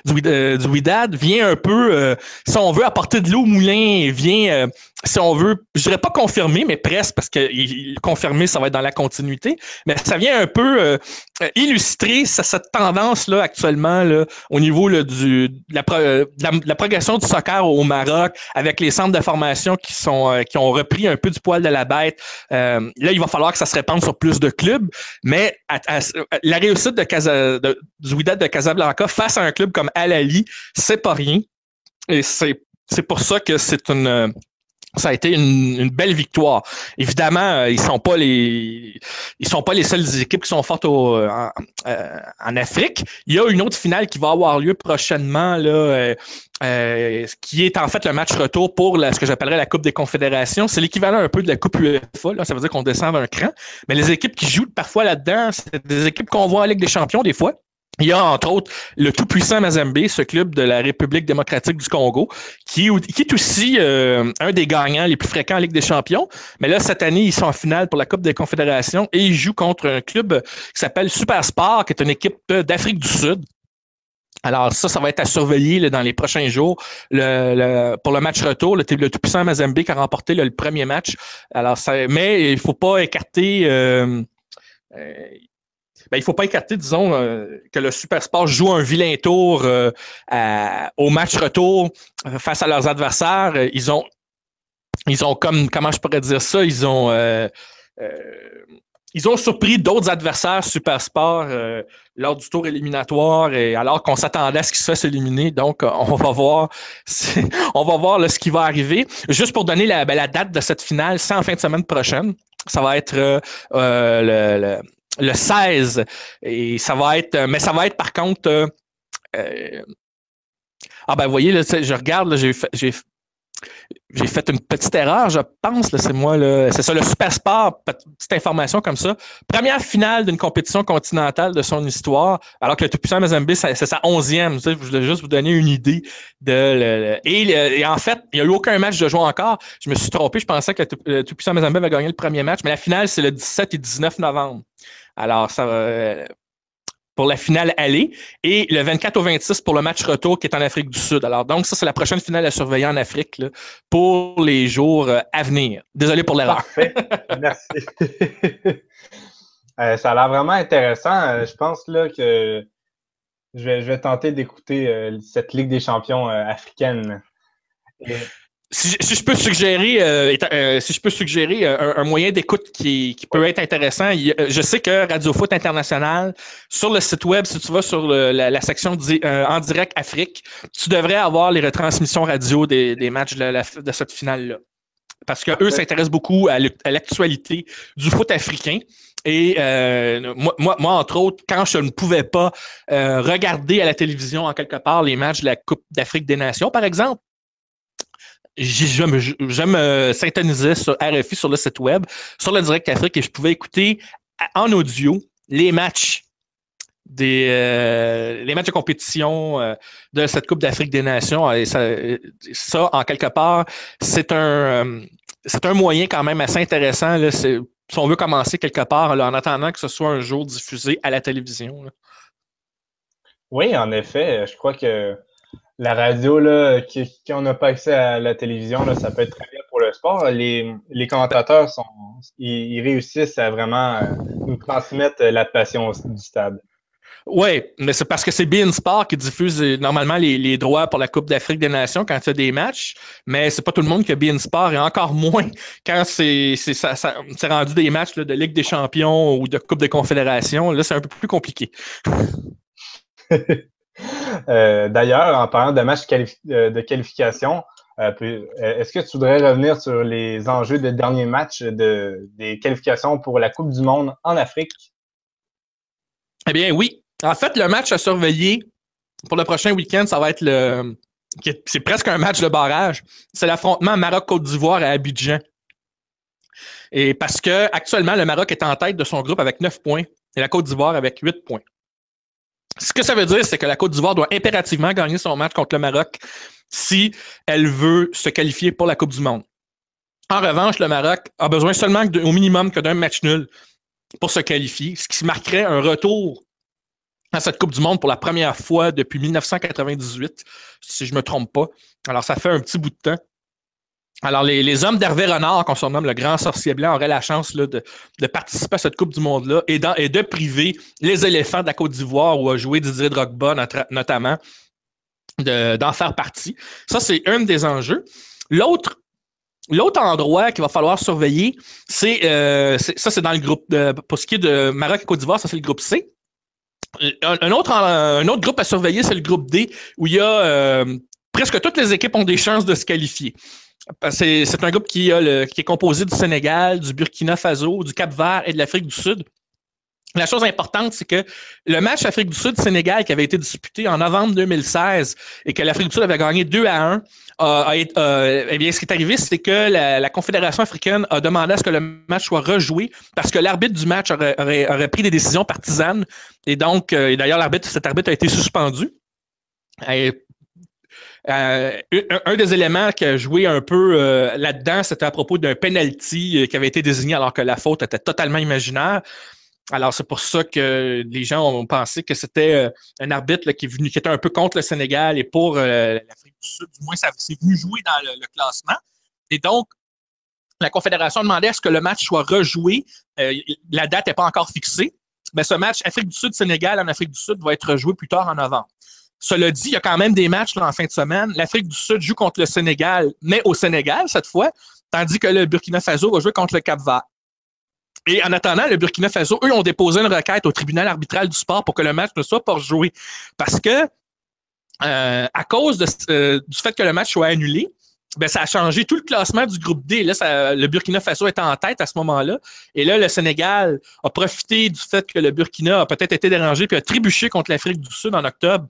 [SPEAKER 2] du Wydad, vient un peu, si on veut, apporter de l'eau au moulin, vient, si on veut, je dirais pas confirmer, mais presque, parce que confirmer, ça va être dans la continuité, mais ça vient un peu illustrer cette tendance-là actuellement là, au niveau là, de la progression du soccer au Maroc, avec les centres de formation qui ont repris un peu du poil de la bête. Là, il va falloir que ça se répande sur plus de clubs, mais la réussite du Wydad de Casablanca face à un club comme Al Ahly, c'est pas rien. Et c'est pour ça que ça a été une belle victoire. Évidemment, ils sont pas les seules équipes qui sont fortes en Afrique. Il y a une autre finale qui va avoir lieu prochainement là, qui est en fait le match retour pour ce que j'appellerais la Coupe des Confédérations. C'est l'équivalent un peu de la Coupe UEFA. Là, ça veut dire qu'on descend d'un cran. Mais les équipes qui jouent parfois là-dedans, c'est des équipes qu'on voit en Ligue des Champions des fois. Il y a, entre autres, le tout-puissant Mazembe, ce club de la République démocratique du Congo, qui est aussi un des gagnants les plus fréquents en Ligue des Champions. Mais là, cette année, ils sont en finale pour la Coupe des Confédérations et ils jouent contre un club qui s'appelle Supersport, qui est une équipe d'Afrique du Sud. Alors ça va être à surveiller là, dans les prochains jours. Pour le match retour, le tout-puissant Mazembe qui a remporté le premier match. Alors, mais il ne faut pas écarter... il ne faut pas écarter, disons, que le Supersport joue un vilain tour au match retour face à leurs adversaires. Ils ont comment je pourrais dire ça, ils ont surpris d'autres adversaires Supersport lors du tour éliminatoire, et alors qu'on s'attendait à ce qu'ils se fassent éliminer. Donc, on va voir là, ce qui va arriver. Juste pour donner la date de cette finale, c'est en fin de semaine prochaine. Ça va être le 16, et ça va être par contre vous voyez, là, je regarde, là, j'ai fait une petite erreur, je pense, là, c'est moi, là, c'est ça, le Supersport, petite information comme ça. Première finale d'une compétition continentale de son histoire, alors que le tout-puissant Mazembe, c'est sa 11e. Je voulais juste vous donner une idée et en fait, il n'y a eu aucun match de jouer encore. Je me suis trompé, je pensais que le tout-puissant Mazembe va gagner le premier match, mais la finale, c'est le 17 et 19 novembre. Alors, ça va pour la finale aller, et le 24 au 26 pour le match retour qui est en Afrique du Sud. Alors, donc, ça, c'est la prochaine finale à surveiller en Afrique là, pour les jours à venir. Désolé pour l'erreur.
[SPEAKER 1] Parfait. Merci. Ça a l'air vraiment intéressant. Je pense là que je vais tenter d'écouter cette Ligue des champions africaine.
[SPEAKER 2] Si je peux suggérer un moyen d'écoute qui peut être intéressant, je sais que Radio Foot International, sur le site web, si tu vas sur la section en direct Afrique, tu devrais avoir les retransmissions radio des matchs de cette finale-là. Parce qu'eux s'intéressent beaucoup à l'actualité du foot africain. Et moi, entre autres, quand je ne pouvais pas regarder à la télévision, en quelque part, les matchs de la Coupe d'Afrique des Nations, par exemple, je me syntonisais sur RFI, sur le site web, sur le Direct Afrique, et je pouvais écouter en audio les matchs de compétition de cette Coupe d'Afrique des Nations. Et ça, en quelque part, c'est un moyen quand même assez intéressant, là, si on veut commencer quelque part, là, en attendant que ce soit un jour diffusé à la télévision. Là.
[SPEAKER 1] Oui, en effet, je crois que la radio, là, quand on n'a pas accès à la télévision, là, ça peut être très bien pour le sport. Les commentateurs, ils réussissent à vraiment nous transmettre la passion du stade.
[SPEAKER 2] Oui, mais c'est parce que c'est beIN Sport qui diffuse normalement les droits pour la Coupe d'Afrique des Nations quand il y a des matchs, mais c'est pas tout le monde qui a beIN Sport, et encore moins quand c'est rendu des matchs là, de Ligue des Champions ou de Coupe de Confédération. Là, c'est un peu plus compliqué.
[SPEAKER 1] D'ailleurs, en parlant de matchs de qualification, est-ce que tu voudrais revenir sur les enjeux des derniers matchs des qualifications pour la Coupe du Monde en Afrique?
[SPEAKER 2] Eh bien, oui. En fait, le match à surveiller pour le prochain week-end, ça va être c'est presque un match de barrage. C'est l'affrontement Maroc-Côte d'Ivoire à Abidjan. Et parce que actuellement, le Maroc est en tête de son groupe avec 9 points et la Côte d'Ivoire avec 8 points. Ce que ça veut dire, c'est que la Côte d'Ivoire doit impérativement gagner son match contre le Maroc si elle veut se qualifier pour la Coupe du Monde. En revanche, le Maroc a besoin seulement au minimum que d'un match nul pour se qualifier, ce qui marquerait un retour à cette Coupe du Monde pour la première fois depuis 1998, si je ne me trompe pas. Alors, ça fait un petit bout de temps. Alors, les hommes d'Hervé Renard, qu'on surnomme le grand sorcier blanc, auraient la chance là, de participer à cette Coupe du Monde-là et de priver les éléphants de la Côte d'Ivoire où a joué Didier Drogba notamment, d'en faire partie. Ça, c'est un des enjeux. L'autre endroit qu'il va falloir surveiller, c'est dans le groupe, pour ce qui est de Maroc et Côte d'Ivoire, ça c'est le groupe C. Un autre groupe à surveiller, c'est le groupe D, où il y a presque toutes les équipes ont des chances de se qualifier. C'est un groupe qui est composé du Sénégal, du Burkina Faso, du Cap-Vert et de l'Afrique du Sud. La chose importante, c'est que le match Afrique du Sud-Sénégal qui avait été disputé en novembre 2016 et que l'Afrique du Sud avait gagné 2-1, eh bien, ce qui est arrivé, c'est que la Confédération africaine a demandé à ce que le match soit rejoué parce que l'arbitre du match aurait pris des décisions partisanes. Et donc, et d'ailleurs, cet arbitre a été suspendu. Un des éléments qui a joué un peu là-dedans, c'était à propos d'un penalty qui avait été désigné alors que la faute était totalement imaginaire. Alors, c'est pour ça que les gens ont pensé que c'était un arbitre là, qui était un peu contre le Sénégal et pour l'Afrique du Sud. Du moins, c'est venu jouer dans le classement. Et donc, la Confédération demandait à ce que le match soit rejoué. La date n'est pas encore fixée. Mais ce match Afrique du Sud-Sénégal en Afrique du Sud va être joué plus tard en novembre. Cela dit, il y a quand même des matchs là, en fin de semaine. L'Afrique du Sud joue contre le Sénégal, mais au Sénégal cette fois, tandis que le Burkina Faso va jouer contre le Cap-Vert. Et en attendant, le Burkina Faso, eux, ont déposé une requête au tribunal arbitral du sport pour que le match ne soit pas rejoué. Parce que, à cause du fait que le match soit annulé, ben, ça a changé tout le classement du groupe D. Là, le Burkina Faso était en tête à ce moment-là. Et là, le Sénégal a profité du fait que le Burkina a peut-être été dérangé puis a trébuché contre l'Afrique du Sud en octobre.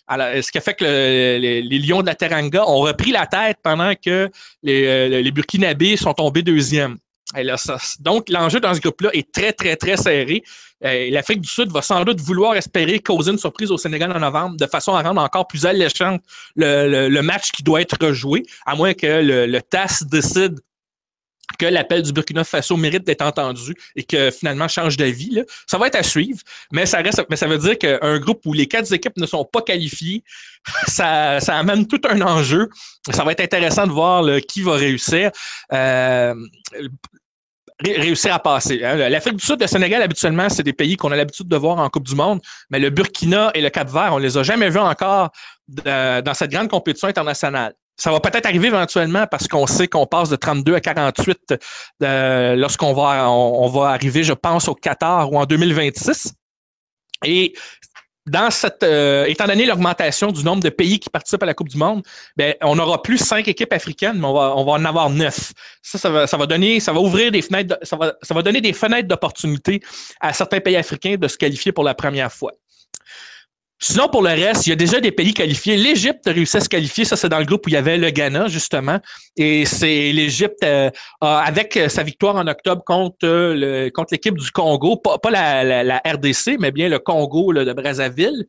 [SPEAKER 2] Alors, ce qui a fait que les Lions de la Teranga ont repris la tête pendant que les Burkinabés sont tombés deuxième. Et là, donc, l'enjeu dans ce groupe-là est très, très, très serré. L'Afrique du Sud va sans doute vouloir espérer causer une surprise au Sénégal en novembre de façon à rendre encore plus alléchante le match qui doit être rejoué, à moins que le TAS décide que l'appel du Burkina Faso mérite d'être entendu et que finalement change d'avis. Là. Ça va être à suivre, mais ça veut dire qu'un groupe où les 4 équipes ne sont pas qualifiées, ça amène tout un enjeu. Ça va être intéressant de voir là, qui va réussir à passer. Hein. L'Afrique du Sud et le Sénégal, habituellement, c'est des pays qu'on a l'habitude de voir en Coupe du Monde, mais le Burkina et le Cap-Vert, on ne les a jamais vus encore dans cette grande compétition internationale. Ça va peut-être arriver éventuellement parce qu'on sait qu'on passe de 32 à 48 lorsqu'on on va arriver, je pense, au Qatar ou en 2026. Et étant donné l'augmentation du nombre de pays qui participent à la Coupe du Monde, ben, on n'aura plus 5 équipes africaines, mais on va en avoir 9. Ça va ouvrir des fenêtres, ça va donner des fenêtres d'opportunité à certains pays africains de se qualifier pour la première fois. Sinon, pour le reste, il y a déjà des pays qualifiés. L'Égypte a réussi à se qualifier. Ça, c'est dans le groupe où il y avait le Ghana, justement. Et c'est l'Égypte, avec sa victoire en octobre contre l'équipe du Congo, pas la RDC, mais bien le Congo là, de Brazzaville.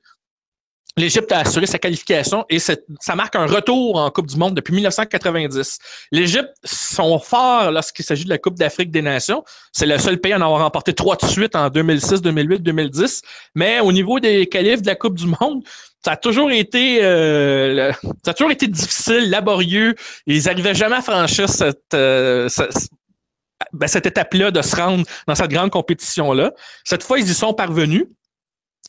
[SPEAKER 2] L'Égypte a assuré sa qualification et ça marque un retour en Coupe du Monde depuis 1990. L'Égypte sont forts lorsqu'il s'agit de la Coupe d'Afrique des Nations. C'est le seul pays à en avoir remporté 3 de suite en 2006, 2008, 2010. Mais au niveau des qualifs de la Coupe du Monde, ça a toujours été difficile, laborieux. Ils n'arrivaient jamais à franchir cette étape-là de se rendre dans cette grande compétition-là. Cette fois, ils y sont parvenus.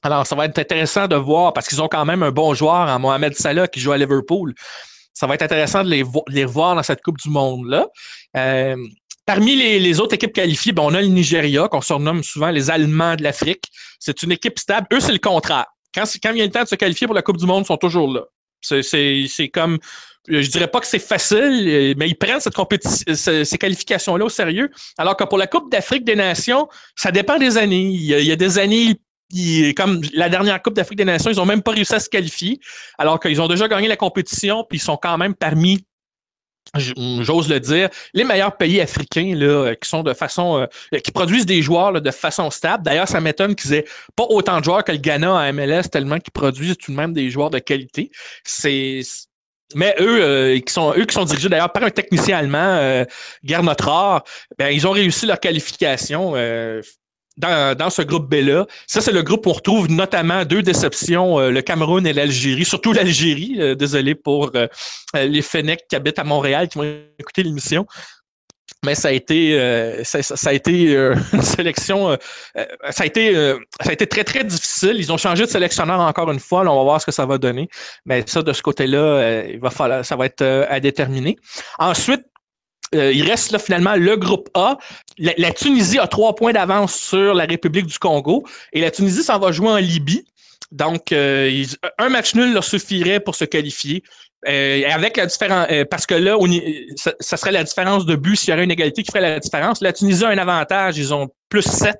[SPEAKER 2] Alors, ça va être intéressant de voir, parce qu'ils ont quand même un bon joueur en Mohamed Salah qui joue à Liverpool. Ça va être intéressant de les voir dans cette Coupe du Monde-là. Parmi les autres équipes qualifiées, on a le Nigeria, qu'on surnomme souvent les Allemands de l'Afrique. C'est une équipe stable. Eux, c'est le contraire. Quand vient le temps de se qualifier pour la Coupe du Monde, ils sont toujours là. C'est comme... Je dirais pas que c'est facile, mais ils prennent ces qualifications-là au sérieux. Alors que pour la Coupe d'Afrique des Nations, ça dépend des années. Il y a des années... comme la dernière Coupe d'Afrique des Nations, ils n'ont même pas réussi à se qualifier, alors qu'ils ont déjà gagné la compétition, puis ils sont quand même parmi, j'ose le dire, les meilleurs pays africains là, qui sont de façon, qui produisent des joueurs là, de façon stable. D'ailleurs, ça m'étonne qu'ils aient pas autant de joueurs que le Ghana à MLS, tellement qu'ils produisent tout de même des joueurs de qualité. Mais eux, qui sont dirigés d'ailleurs par un technicien allemand, Gernot Rohr, ils ont réussi leur qualification. Dans ce groupe B-là. Ça, c'est le groupe où on retrouve notamment 2 déceptions, le Cameroun et l'Algérie, surtout l'Algérie. Désolé pour les Fennecs qui habitent à Montréal, qui vont écouter l'émission. Mais ça a été une sélection, ça a été très, très difficile. Ils ont changé de sélectionneur encore une fois. Là, on va voir ce que ça va donner. Mais ça, de ce côté-là, ça va être à déterminer. Ensuite, il reste là finalement le groupe A. La Tunisie a 3 points d'avance sur la République du Congo et la Tunisie s'en va jouer en Libye. Donc, un match nul leur suffirait pour se qualifier. Avec la différence, parce que là, ça serait la différence de but s'il y aurait une égalité qui ferait la différence. La Tunisie a un avantage, ils ont plus 7.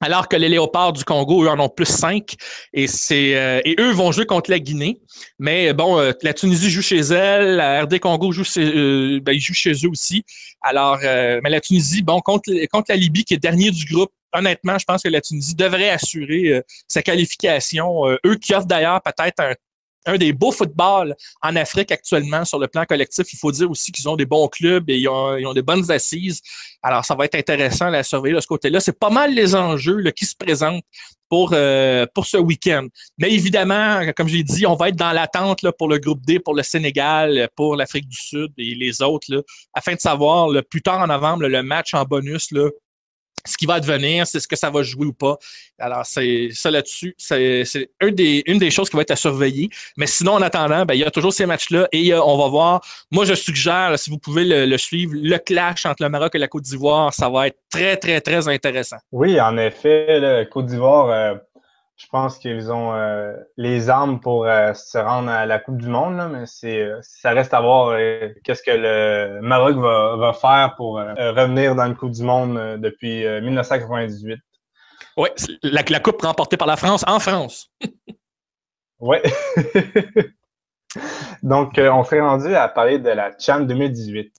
[SPEAKER 2] Alors que les Léopards du Congo, eux, en ont plus 5. Et eux vont jouer contre la Guinée. Mais la Tunisie joue chez elle, la RD Congo joue ils jouent chez eux aussi. Alors, mais la Tunisie, contre la Libye, qui est dernier du groupe, honnêtement, je pense que la Tunisie devrait assurer sa qualification. Eux qui offrent d'ailleurs peut-être un des beaux footballs en Afrique actuellement sur le plan collectif. Il faut dire aussi qu'ils ont des bons clubs et ils ont des bonnes assises. Alors, ça va être intéressant à surveiller de ce côté-là. C'est pas mal les enjeux là, qui se présentent pour ce week-end. Mais évidemment, comme j'ai dit, on va être dans l'attente là, pour le groupe D, pour le Sénégal, pour l'Afrique du Sud et les autres, là, afin de savoir là, plus tard en novembre, là, le match en bonus, là, ce qui va advenir, c'est ce que ça va jouer ou pas. Alors, c'est ça là-dessus. C'est une des choses qui va être à surveiller. Mais sinon, en attendant, il y a toujours ces matchs-là et on va voir. Moi, je suggère, là, si vous pouvez le suivre, le clash entre le Maroc et la Côte d'Ivoire, ça va être très, très, très intéressant.
[SPEAKER 1] Oui, en effet, la Côte d'Ivoire, je pense qu'ils ont les armes pour se rendre à la Coupe du Monde, là, mais ça reste à voir qu'est-ce que le Maroc va faire pour revenir dans le Coupe du Monde depuis 1998.
[SPEAKER 2] Oui, la Coupe remportée par la France en France.
[SPEAKER 1] Oui. Donc, on serait rendu à parler de la CHAN 2018.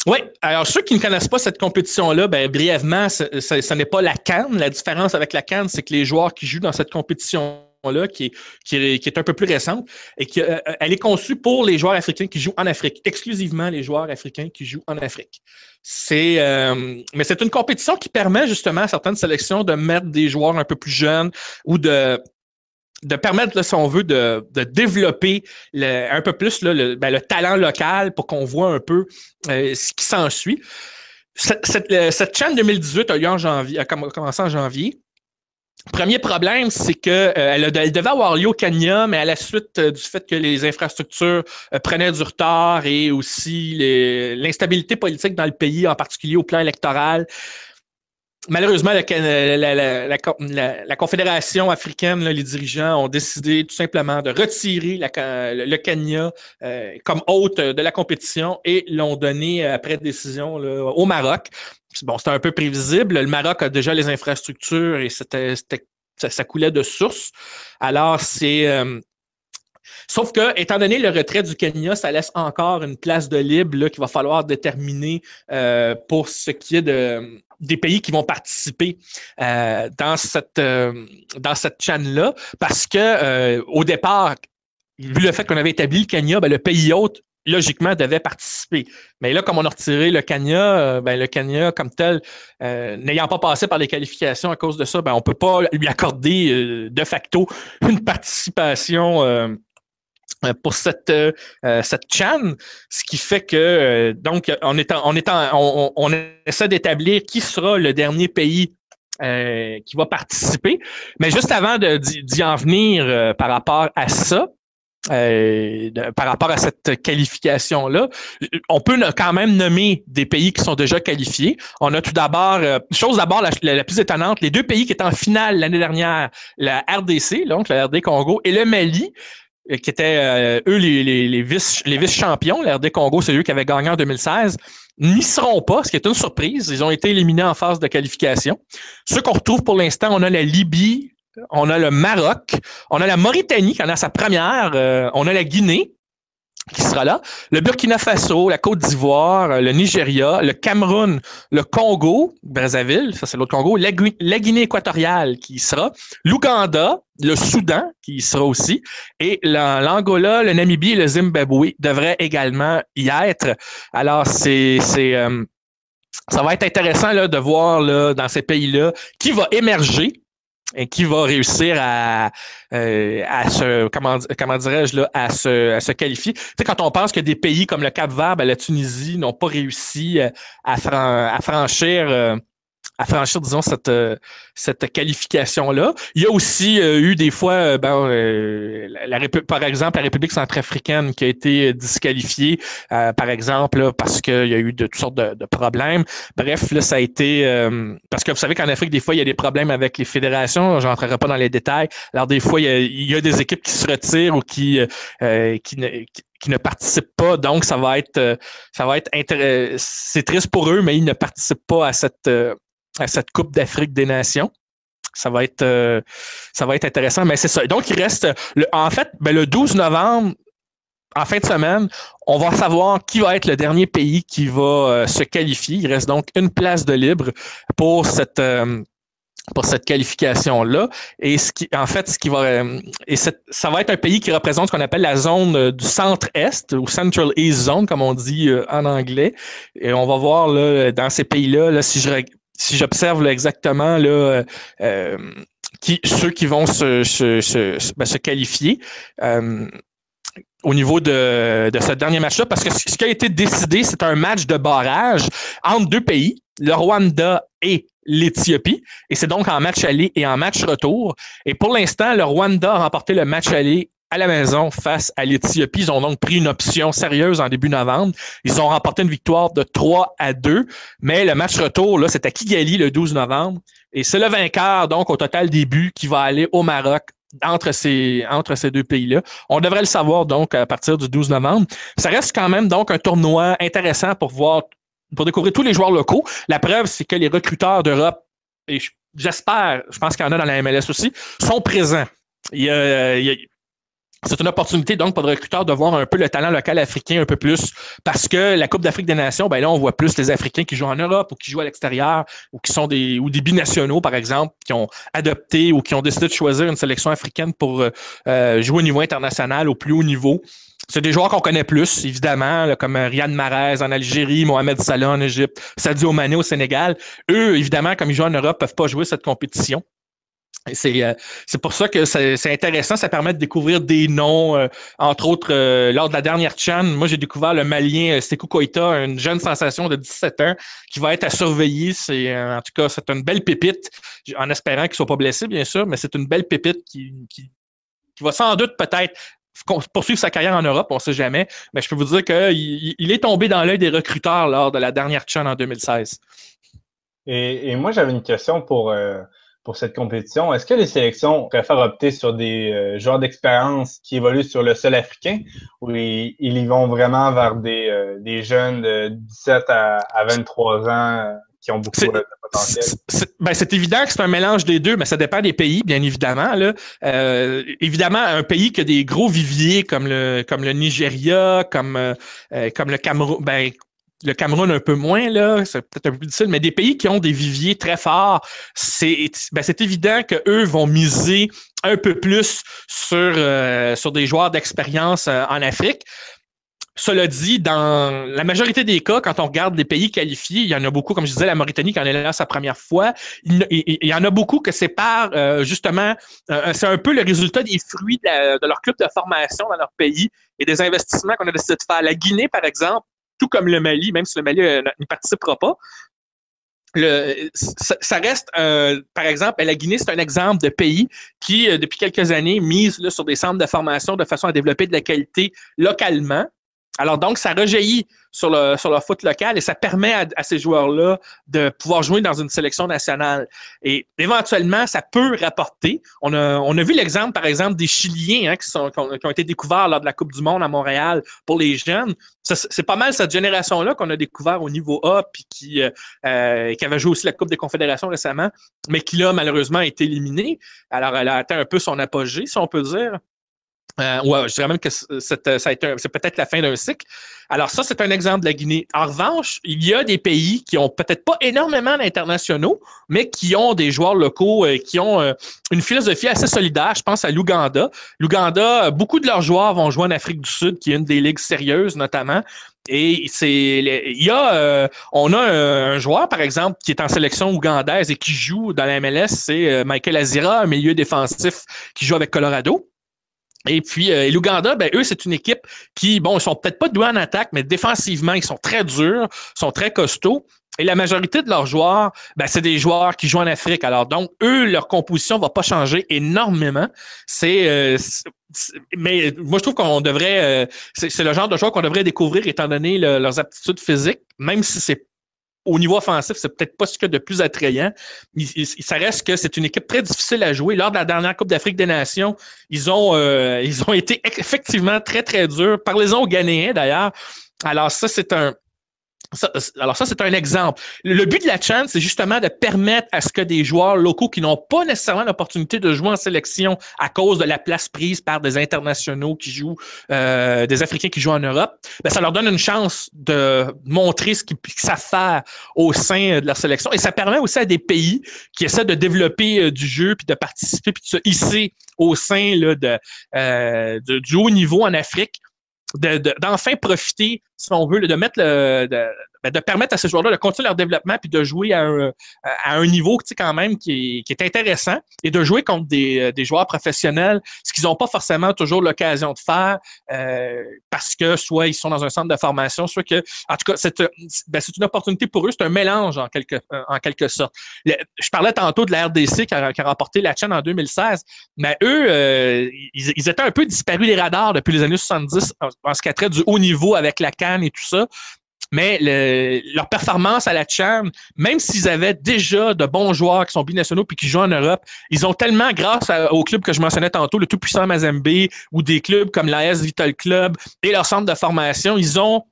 [SPEAKER 2] Oui, alors ceux qui ne connaissent pas cette compétition-là, brièvement, ce n'est pas la CAN. La différence avec la CAN, c'est que les joueurs qui jouent dans cette compétition-là, qui est un peu plus récente, et elle est conçue pour les joueurs africains qui jouent en Afrique, exclusivement les joueurs africains qui jouent en Afrique. Mais c'est une compétition qui permet justement à certaines sélections de mettre des joueurs un peu plus jeunes ou de permettre, là, si on veut, de développer un peu plus là, le talent local pour qu'on voit un peu ce qui s'ensuit. Cette CHAN 2018 a commencé en janvier. Premier problème, c'est que elle devait avoir lieu au Kenya, mais à la suite du fait que les infrastructures prenaient du retard et aussi l'instabilité politique dans le pays, en particulier au plan électoral, malheureusement, la Confédération africaine, là, les dirigeants ont décidé tout simplement de retirer le Kenya comme hôte de la compétition et l'ont donné, après décision, là, au Maroc. Bon, c'était un peu prévisible. Le Maroc a déjà les infrastructures et ça coulait de source. Alors, sauf que, étant donné le retrait du Kenya, ça laisse encore une place de libre là, qu'il va falloir déterminer pour ce qui est des pays qui vont participer dans cette chaîne-là, parce que au départ, vu le fait qu'on avait établi le Kenya, le pays hôte logiquement devait participer. Mais là, comme on a retiré le Kenya, le Kenya comme tel, n'ayant pas passé par les qualifications à cause de ça, on ne peut pas lui accorder de facto une participation pour cette chaîne, ce qui fait que donc on essaie d'établir qui sera le dernier pays qui va participer. Mais juste avant d'y en venir par rapport à ça, par rapport à cette qualification-là, on peut quand même nommer des pays qui sont déjà qualifiés. On a tout d'abord, la plus étonnante, les deux pays qui étaient en finale l'année dernière, la RDC, donc la RD Congo, et le Mali, qui étaient eux les vice-champions. La RD Congo, c'est eux qui avaient gagné en 2016, n'y seront pas, ce qui est une surprise. Ils ont été éliminés en phase de qualification. Ceux qu'on retrouve pour l'instant, on a la Libye, on a le Maroc, on a la Mauritanie qui en a sa première, on a la Guinée qui sera là, le Burkina Faso, la Côte d'Ivoire, le Nigeria, le Cameroun, le Congo, Brazzaville, ça c'est l'autre Congo, la Guinée équatoriale qui y sera, l'Ouganda, le Soudan qui y sera aussi, et l'Angola, le Namibie et le Zimbabwe devraient également y être. Alors ça va être intéressant là, de voir là, dans ces pays-là qui va émerger et qui va réussir à se qualifier. Tu sais, quand on pense que des pays comme le Cap-Vert, la Tunisie n'ont pas réussi à franchir, disons, cette qualification-là. Il y a aussi eu des fois, par exemple, la République centrafricaine qui a été disqualifiée, par exemple, là, parce qu'il y a eu toutes sortes de problèmes. Bref, là, ça a été... parce que vous savez qu'en Afrique, des fois, il y a des problèmes avec les fédérations. Je n'entrerai pas dans les détails. Alors, des fois, il y a des équipes qui se retirent ou qui ne participent pas. Donc, ça va être c'est triste pour eux, mais ils ne participent pas à cette Coupe d'Afrique des Nations. Ça va être intéressant, mais c'est ça. Donc, il reste, le 12 novembre, en fin de semaine, on va savoir qui va être le dernier pays qui va se qualifier. Il reste donc une place de libre pour cette qualification-là. Et ça va être un pays qui représente ce qu'on appelle la zone du centre-est, ou Central East Zone, comme on dit en anglais. Et on va voir là, dans ces pays-là, là, si j'observe là, exactement là, ceux qui vont se qualifier au niveau de ce dernier match-là, parce que ce qui a été décidé, c'est un match de barrage entre deux pays, le Rwanda et l'Éthiopie, et c'est donc en match aller et en match retour. Et pour l'instant, le Rwanda a remporté le match aller à la maison face à l'Éthiopie. Ils ont donc pris une option sérieuse en début novembre. Ils ont remporté une victoire de 3-2, mais le match retour, là, c'est à Kigali le 12 novembre. Et c'est le vainqueur, donc, au total des buts qui va aller au Maroc entre ces deux pays-là. On devrait le savoir, donc, à partir du 12 novembre. Ça reste quand même, donc, un tournoi intéressant pour découvrir tous les joueurs locaux. La preuve, c'est que les recruteurs d'Europe, et j'espère, je pense qu'il y en a dans la MLS aussi, sont présents. C'est une opportunité donc pour les recruteurs de voir un peu le talent local africain un peu plus, parce que la Coupe d'Afrique des Nations, là on voit plus les Africains qui jouent en Europe ou qui jouent à l'extérieur ou qui sont des binationaux par exemple, qui ont adopté ou qui ont décidé de choisir une sélection africaine pour jouer au niveau international, au plus haut niveau. C'est des joueurs qu'on connaît plus, évidemment, là, comme Riyad Mahrez en Algérie, Mohamed Salah en Égypte, Sadio Mané au Sénégal. Eux, évidemment, comme ils jouent en Europe, peuvent pas jouer cette compétition. C'est pour ça que c'est intéressant, ça permet de découvrir des noms, entre autres, lors de la dernière CHAN, moi j'ai découvert le Malien Sékou Koïta, une jeune sensation de 17 ans qui va être à surveiller. En tout cas, c'est une belle pépite, en espérant qu'il soit pas blessé, bien sûr, mais c'est une belle pépite qui va sans doute peut-être poursuivre sa carrière en Europe, on ne sait jamais, mais je peux vous dire qu'il est tombé dans l'œil des recruteurs lors de la dernière CHAN en 2016.
[SPEAKER 1] Et moi, j'avais une question pour cette compétition. Est-ce que les sélections préfèrent opter sur des joueurs d'expérience qui évoluent sur le sol africain ou ils y vont vraiment vers des jeunes de 17 à 23 ans qui ont beaucoup de potentiel?
[SPEAKER 2] C'est évident que c'est un mélange des deux, mais ça dépend des pays, bien évidemment. Là. Évidemment, un pays qui a des gros viviers comme le Nigeria, comme le Cameroun, le Cameroun un peu moins, là, c'est peut-être un peu plus difficile, mais des pays qui ont des viviers très forts, c'est évident qu'eux vont miser un peu plus sur des joueurs d'expérience en Afrique. Cela dit, dans la majorité des cas, quand on regarde les pays qualifiés, il y en a beaucoup, comme je disais, la Mauritanie, quand elle est là sa première fois, il y en a beaucoup que c'est justement, c'est un peu le résultat des fruits de leur club de formation dans leur pays et des investissements qu'on a décidé de faire. La Guinée, par exemple, tout comme le Mali, même si le Mali n'y participera pas, ça reste, par exemple, la Guinée, c'est un exemple de pays qui, depuis quelques années, mise là, sur des centres de formation de façon à développer de la qualité localement. Alors donc, ça rejaillit sur le foot local et ça permet à ces joueurs-là de pouvoir jouer dans une sélection nationale. Et éventuellement, ça peut rapporter. On a vu l'exemple, par exemple, des Chiliens qui ont été découverts lors de la Coupe du Monde à Montréal pour les jeunes. C'est pas mal cette génération-là qu'on a découvert au niveau A puis qui avait joué aussi la Coupe des Confédérations récemment, mais qui là, malheureusement, a été éliminée. Alors, elle a atteint un peu son apogée, si on peut dire. Ouais, je dirais même que c'est peut-être la fin d'un cycle. Alors ça, c'est un exemple de la Guinée. En revanche, il y a des pays qui ont peut-être pas énormément d'internationaux, mais qui ont des joueurs locaux, qui ont une philosophie assez solidaire. Je pense à l'Ouganda. L'Ouganda, beaucoup de leurs joueurs vont jouer en Afrique du Sud, qui est une des ligues sérieuses notamment. Et on a un joueur, par exemple, qui est en sélection ougandaise et qui joue dans la MLS, c'est Michael Azira, un milieu défensif qui joue avec Colorado. Et puis, l'Ouganda, eux, c'est une équipe qui, ils sont peut-être pas doués en attaque, mais défensivement, ils sont très durs, sont très costauds. Et la majorité de leurs joueurs, c'est des joueurs qui jouent en Afrique. Alors, donc, eux, leur composition va pas changer énormément. Mais moi, je trouve qu'on devrait, c'est le genre de joueurs qu'on devrait découvrir étant donné leurs aptitudes physiques, même si c'est au niveau offensif, c'est peut-être pas ce qu'il y a de plus attrayant. Ça reste que c'est une équipe très difficile à jouer. Lors de la dernière Coupe d'Afrique des Nations, ils ont été effectivement très, très durs. Parlez-en aux Ghanéens, d'ailleurs. Alors ça, c'est un exemple. Le but de la CHAN, c'est justement de permettre à ce que des joueurs locaux qui n'ont pas nécessairement l'opportunité de jouer en sélection à cause de la place prise par des internationaux qui jouent, des Africains qui jouent en Europe, ça leur donne une chance de montrer ce qu'ils savent faire au sein de leur sélection. Et ça permet aussi à des pays qui essaient de développer du jeu, puis de participer, puis de se hisser au sein là, du haut niveau en Afrique, d'enfin profiter, si on veut, de mettre de permettre à ces joueurs-là de continuer leur développement puis de jouer à un niveau quand même qui est intéressant et de jouer contre des joueurs professionnels, ce qu'ils n'ont pas forcément toujours l'occasion de faire parce que soit ils sont dans un centre de formation, soit que, en tout cas, c'est une opportunité pour eux, c'est un mélange en quelque sorte. Je parlais tantôt de la RDC qui a remporté la CHAN en 2016, mais eux, ils étaient un peu disparus des radars depuis les années 70 en ce qui a trait du haut niveau avec la CAN et tout ça. Mais leur performance à la CHAN, même s'ils avaient déjà de bons joueurs qui sont binationaux puis qui jouent en Europe, ils ont tellement, grâce aux clubs que je mentionnais tantôt, le tout-puissant Mazembe ou des clubs comme l'AS Vital Club et leur centre de formation, ils ont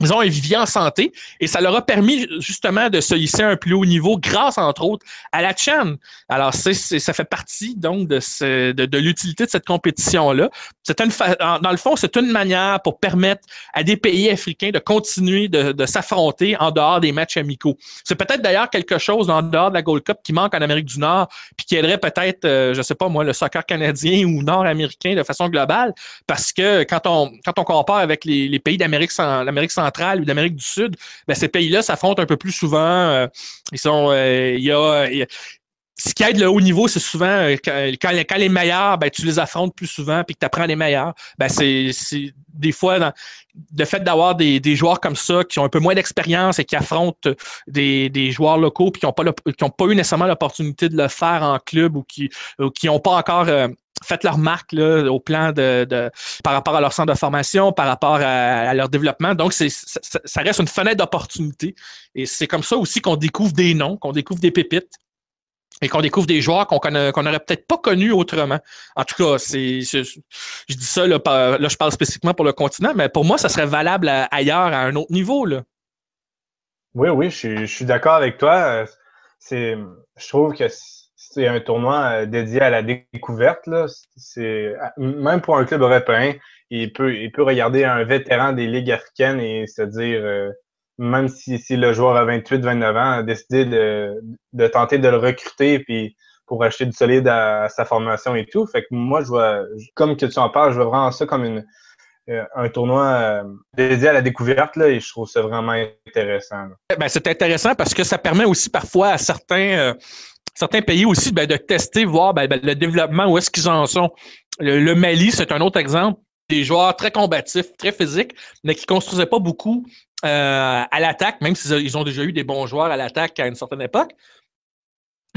[SPEAKER 2] un vivier en santé et ça leur a permis justement de se hisser à un plus haut niveau grâce, entre autres, à la CHAN. Alors, ça fait partie donc de l'utilité de cette compétition-là. Dans le fond, c'est une manière pour permettre à des pays africains de continuer de s'affronter en dehors des matchs amicaux. C'est peut-être d'ailleurs quelque chose en dehors de la Gold Cup qui manque en Amérique du Nord puis qui aiderait peut-être, je sais pas moi, le soccer canadien ou nord-américain de façon globale parce que quand on compare avec les pays l'Amérique centrale ou d'Amérique du Sud, ces pays-là s'affrontent un peu plus souvent. ce qui aide le haut niveau, c'est souvent quand les meilleurs, ben, tu les affrontes plus souvent puis que tu apprends les meilleurs. Ben, c'est des fois le fait d'avoir des joueurs comme ça qui ont un peu moins d'expérience et qui affrontent des joueurs locaux puis qui n'ont pas eu nécessairement l'opportunité de le faire en club ou qui n'ont pas encore fait leur marque là, au plan par rapport à leur centre de formation, par rapport à leur développement. Donc, ça reste une fenêtre d'opportunité. Et c'est comme ça aussi qu'on découvre des noms, qu'on découvre des pépites. Et qu'on découvre des joueurs qu'on n'aurait peut-être pas connus autrement. En tout cas, je dis ça, là, je parle spécifiquement pour le continent, mais pour moi, ça serait valable ailleurs, à un autre niveau. Là.
[SPEAKER 1] Oui, je suis d'accord avec toi. Je trouve que c'est un tournoi dédié à la découverte. Là. Même pour un club européen, il peut regarder un vétéran des ligues africaines et se dire, même si le joueur a 28-29 ans, a décidé de tenter de le recruter puis pour acheter du solide à sa formation et tout. Fait que moi, comme que tu en parles, je vois vraiment ça comme un tournoi dédié à la découverte là, et je trouve ça vraiment intéressant.
[SPEAKER 2] Ben, c'est intéressant parce que ça permet aussi parfois à certains pays aussi de tester, voir le développement, où est-ce qu'ils en sont. Le Mali, c'est un autre exemple. Des joueurs très combatifs, très physiques, mais qui ne construisaient pas beaucoup à l'attaque, même s'ils ont déjà eu des bons joueurs à l'attaque à une certaine époque.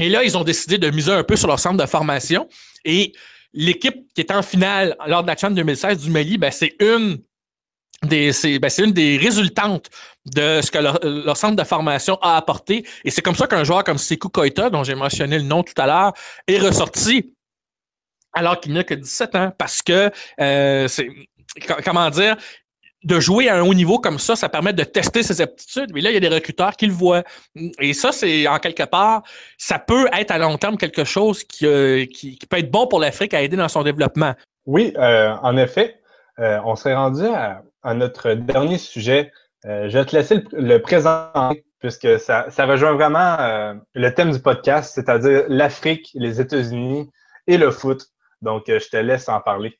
[SPEAKER 2] Et là, ils ont décidé de miser un peu sur leur centre de formation. Et l'équipe qui était en finale lors de la CHAN 2016 du Mali, c'est une des résultantes de ce que leur centre de formation a apporté. Et c'est comme ça qu'un joueur comme Sékou Koïta, dont j'ai mentionné le nom tout à l'heure, est ressorti alors qu'il n'a que 17 ans. Parce que, de jouer à un haut niveau comme ça permet de tester ses aptitudes. Mais là, il y a des recruteurs qui le voient. Et ça, c'est, en quelque part, ça peut être à long terme quelque chose qui peut être bon pour l'Afrique à aider dans son développement.
[SPEAKER 1] Oui, en effet. On serait rendu à notre dernier sujet. Je vais te laisser le présenter puisque ça rejoint vraiment le thème du podcast, c'est-à-dire l'Afrique, les États-Unis et le foot. Donc, je te laisse en parler.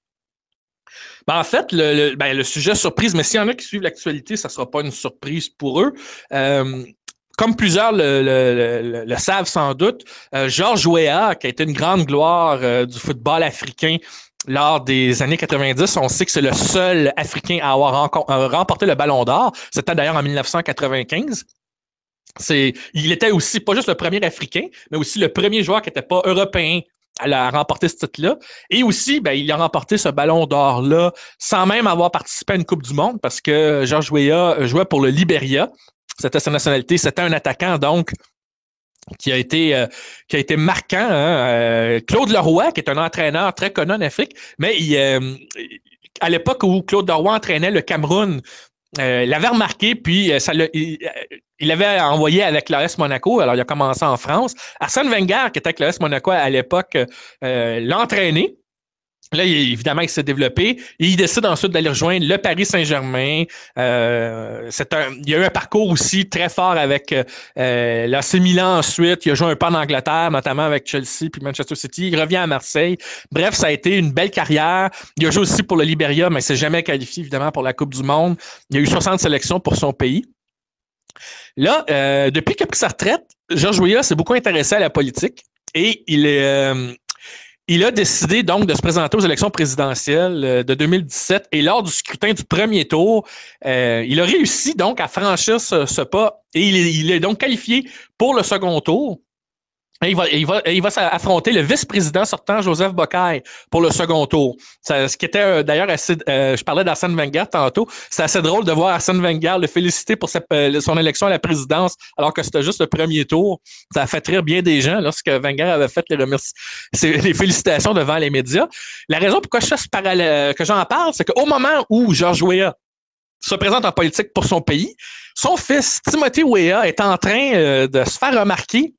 [SPEAKER 2] En fait, le sujet surprise, mais s'il y en a qui suivent l'actualité, ça ne sera pas une surprise pour eux. Comme plusieurs le savent sans doute, Georges Weah, qui a été une grande gloire du football africain lors des années 90, on sait que c'est le seul Africain à avoir remporté le Ballon d'Or. C'était d'ailleurs en 1995. Il était aussi pas juste le premier Africain, mais aussi le premier joueur qui n'était pas européen à remporter ce titre-là. Et aussi, il a remporté ce Ballon d'Or-là sans même avoir participé à une Coupe du Monde parce que Georges Weah jouait pour le Libéria. C'était sa nationalité. C'était un attaquant, donc, qui a été marquant. Hein? Claude Leroy, qui est un entraîneur très connu en Afrique, mais à l'époque où Claude Leroy entraînait le Cameroun, l'avait remarqué, puis il l'avait envoyé avec l'AS Monaco. Alors, il a commencé en France. Arsène Wenger, qui était avec l'AS Monaco à l'époque, l'a entraîné. Là, évidemment, il s'est développé. Et il décide ensuite d'aller rejoindre le Paris Saint-Germain. Il y a eu un parcours aussi très fort avec l'AC Milan ensuite. Il a joué un peu en Angleterre, notamment avec Chelsea puis Manchester City. Il revient à Marseille. Bref, ça a été une belle carrière. Il a joué aussi pour le Libéria, mais il s'est jamais qualifié, évidemment, pour la Coupe du Monde. Il y a eu 60 sélections pour son pays. Là, depuis qu'il a pris sa retraite, Georges Weah s'est beaucoup intéressé à la politique et il a décidé donc de se présenter aux élections présidentielles de 2017 et lors du scrutin du premier tour, il a réussi donc à franchir ce pas et il est donc qualifié pour le second tour. Et il va affronter le vice-président sortant, Joseph Boakai, pour le second tour. Ce qui était d'ailleurs assez... je parlais d'Arsène Wenger tantôt. C'est assez drôle de voir Arsène Wenger le féliciter pour son élection à la présidence, alors que c'était juste le premier tour. Ça a fait rire bien des gens lorsque Wenger avait fait les félicitations devant les médias. La raison pourquoi je fais ce parallèle, que j'en parle, c'est qu'au moment où Georges Weah se présente en politique pour son pays, son fils, Timothy Weah, est en train de se faire remarquer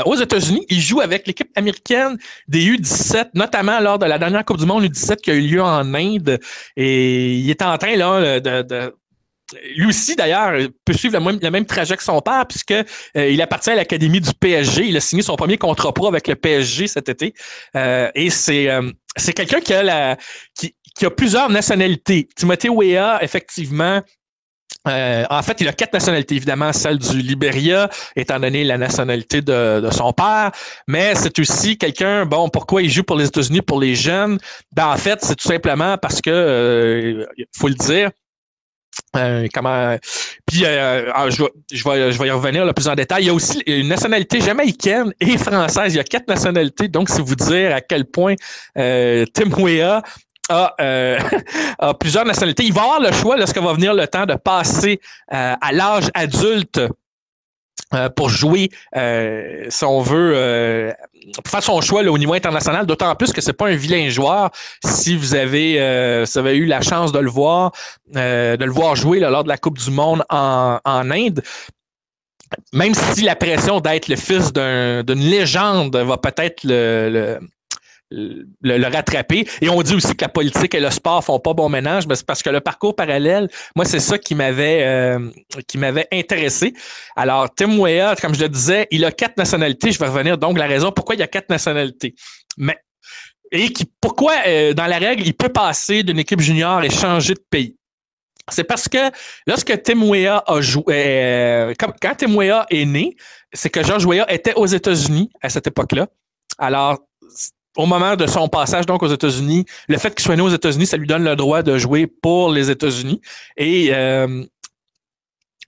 [SPEAKER 2] aux États-Unis. Il joue avec l'équipe américaine des U17, notamment lors de la dernière Coupe du Monde U17 qui a eu lieu en Inde. Et il est en train là lui aussi, d'ailleurs, peut suivre le même trajet que son père, puisque il appartient à l'académie du PSG. Il a signé son premier contrat pro avec le PSG cet été. Et c'est quelqu'un qui a plusieurs nationalités. Timothée Weah, effectivement, En fait, il a 4 nationalités. Évidemment, celle du Libéria, étant donné la nationalité de son père. Mais c'est aussi quelqu'un, bon, pourquoi il joue pour les États-Unis, pour les jeunes? Ben, en fait, c'est tout simplement parce que, faut le dire, je vais y revenir là, plus en détail. Il y a aussi une nationalité jamaïcaine et française. Il y a 4 nationalités. Donc, c'est vous dire à quel point Tim Weah a plusieurs nationalités. Il va avoir le choix lorsque va venir le temps de passer à l'âge adulte pour jouer, si on veut, pour faire son choix là, au niveau international, d'autant plus que c'est pas un vilain joueur. Si vous avez eu la chance de le voir jouer là, lors de la Coupe du Monde en Inde, même si la pression d'être le fils d'une légende va peut-être le rattraper. Et on dit aussi que la politique et le sport font pas bon ménage, mais c'est parce que le parcours parallèle, moi, c'est ça qui m'avait intéressé. Alors, Tim Weah, comme je le disais, il a 4 nationalités. Je vais revenir donc la raison pourquoi il y a 4 nationalités. Pourquoi, dans la règle, il peut passer d'une équipe junior et changer de pays. C'est parce que lorsque Tim Weah a joué, quand Tim Weah est né, c'est que George Weah était aux États-Unis à cette époque-là. Alors, au moment de son passage donc aux États-Unis, le fait qu'il soit né aux États-Unis, ça lui donne le droit de jouer pour les États-Unis. Et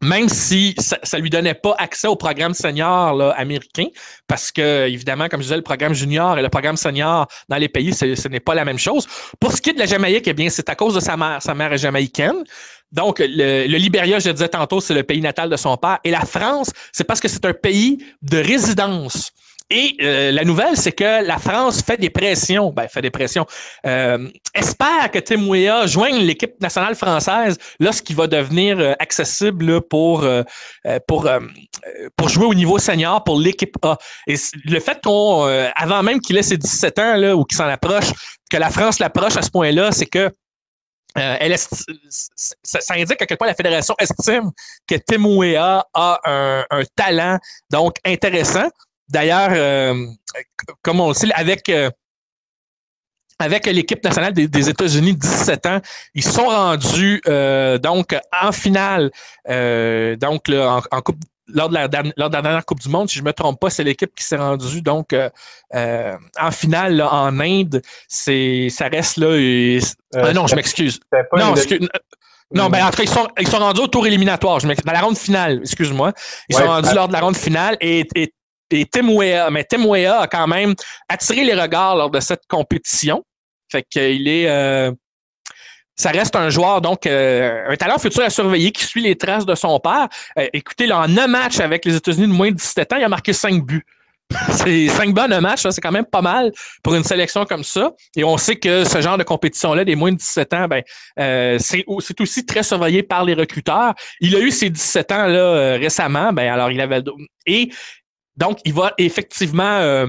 [SPEAKER 2] même si ça lui donnait pas accès au programme senior là, américain, parce que, évidemment, comme je disais, le programme junior et le programme senior dans les pays, ce n'est pas la même chose. Pour ce qui est de la Jamaïque, eh bien, c'est à cause de sa mère. Sa mère est jamaïcaine. Donc, le Libéria, je le disais tantôt, c'est le pays natal de son père. Et la France, c'est parce que c'est un pays de résidence. Et la nouvelle, c'est que la France fait des pressions. Espère que Tim Weah joigne l'équipe nationale française lorsqu'il va devenir accessible là, pour jouer au niveau senior pour l'équipe A. Et le fait qu'on, avant même qu'il ait ses 17 ans là, ou qu'il s'en approche, que la France l'approche à ce point-là, c'est que ça indique à quel point la fédération estime que Tim Weah a un talent donc intéressant. D'ailleurs, comme on le sait, avec l'équipe nationale des États-Unis de 17 ans, ils sont rendus donc en finale, donc là, en coupe. Lors de la dernière Coupe du Monde, si je ne me trompe pas, c'est l'équipe qui s'est rendue donc en finale là, en Inde. Ça reste là. Non, je m'excuse. Non, ben en tout cas, ils sont rendus au tour éliminatoire. Dans la ronde finale, excuse-moi. Ils sont rendus lors de la ronde finale et Tim Weah, mais Tim Weah a quand même attiré les regards lors de cette compétition. Fait qu'il est ça reste un joueur, donc un talent futur à surveiller qui suit les traces de son père. Écoutez, là, en 9 matchs avec les États-Unis de moins de 17 ans, il a marqué 5 buts. C'est 5 buts en 9 matchs, c'est quand même pas mal pour une sélection comme ça. Et on sait que ce genre de compétition-là, des moins de 17 ans, c'est aussi très surveillé par les recruteurs. Il a eu ses 17 ans là récemment, alors il avait et donc, il va effectivement...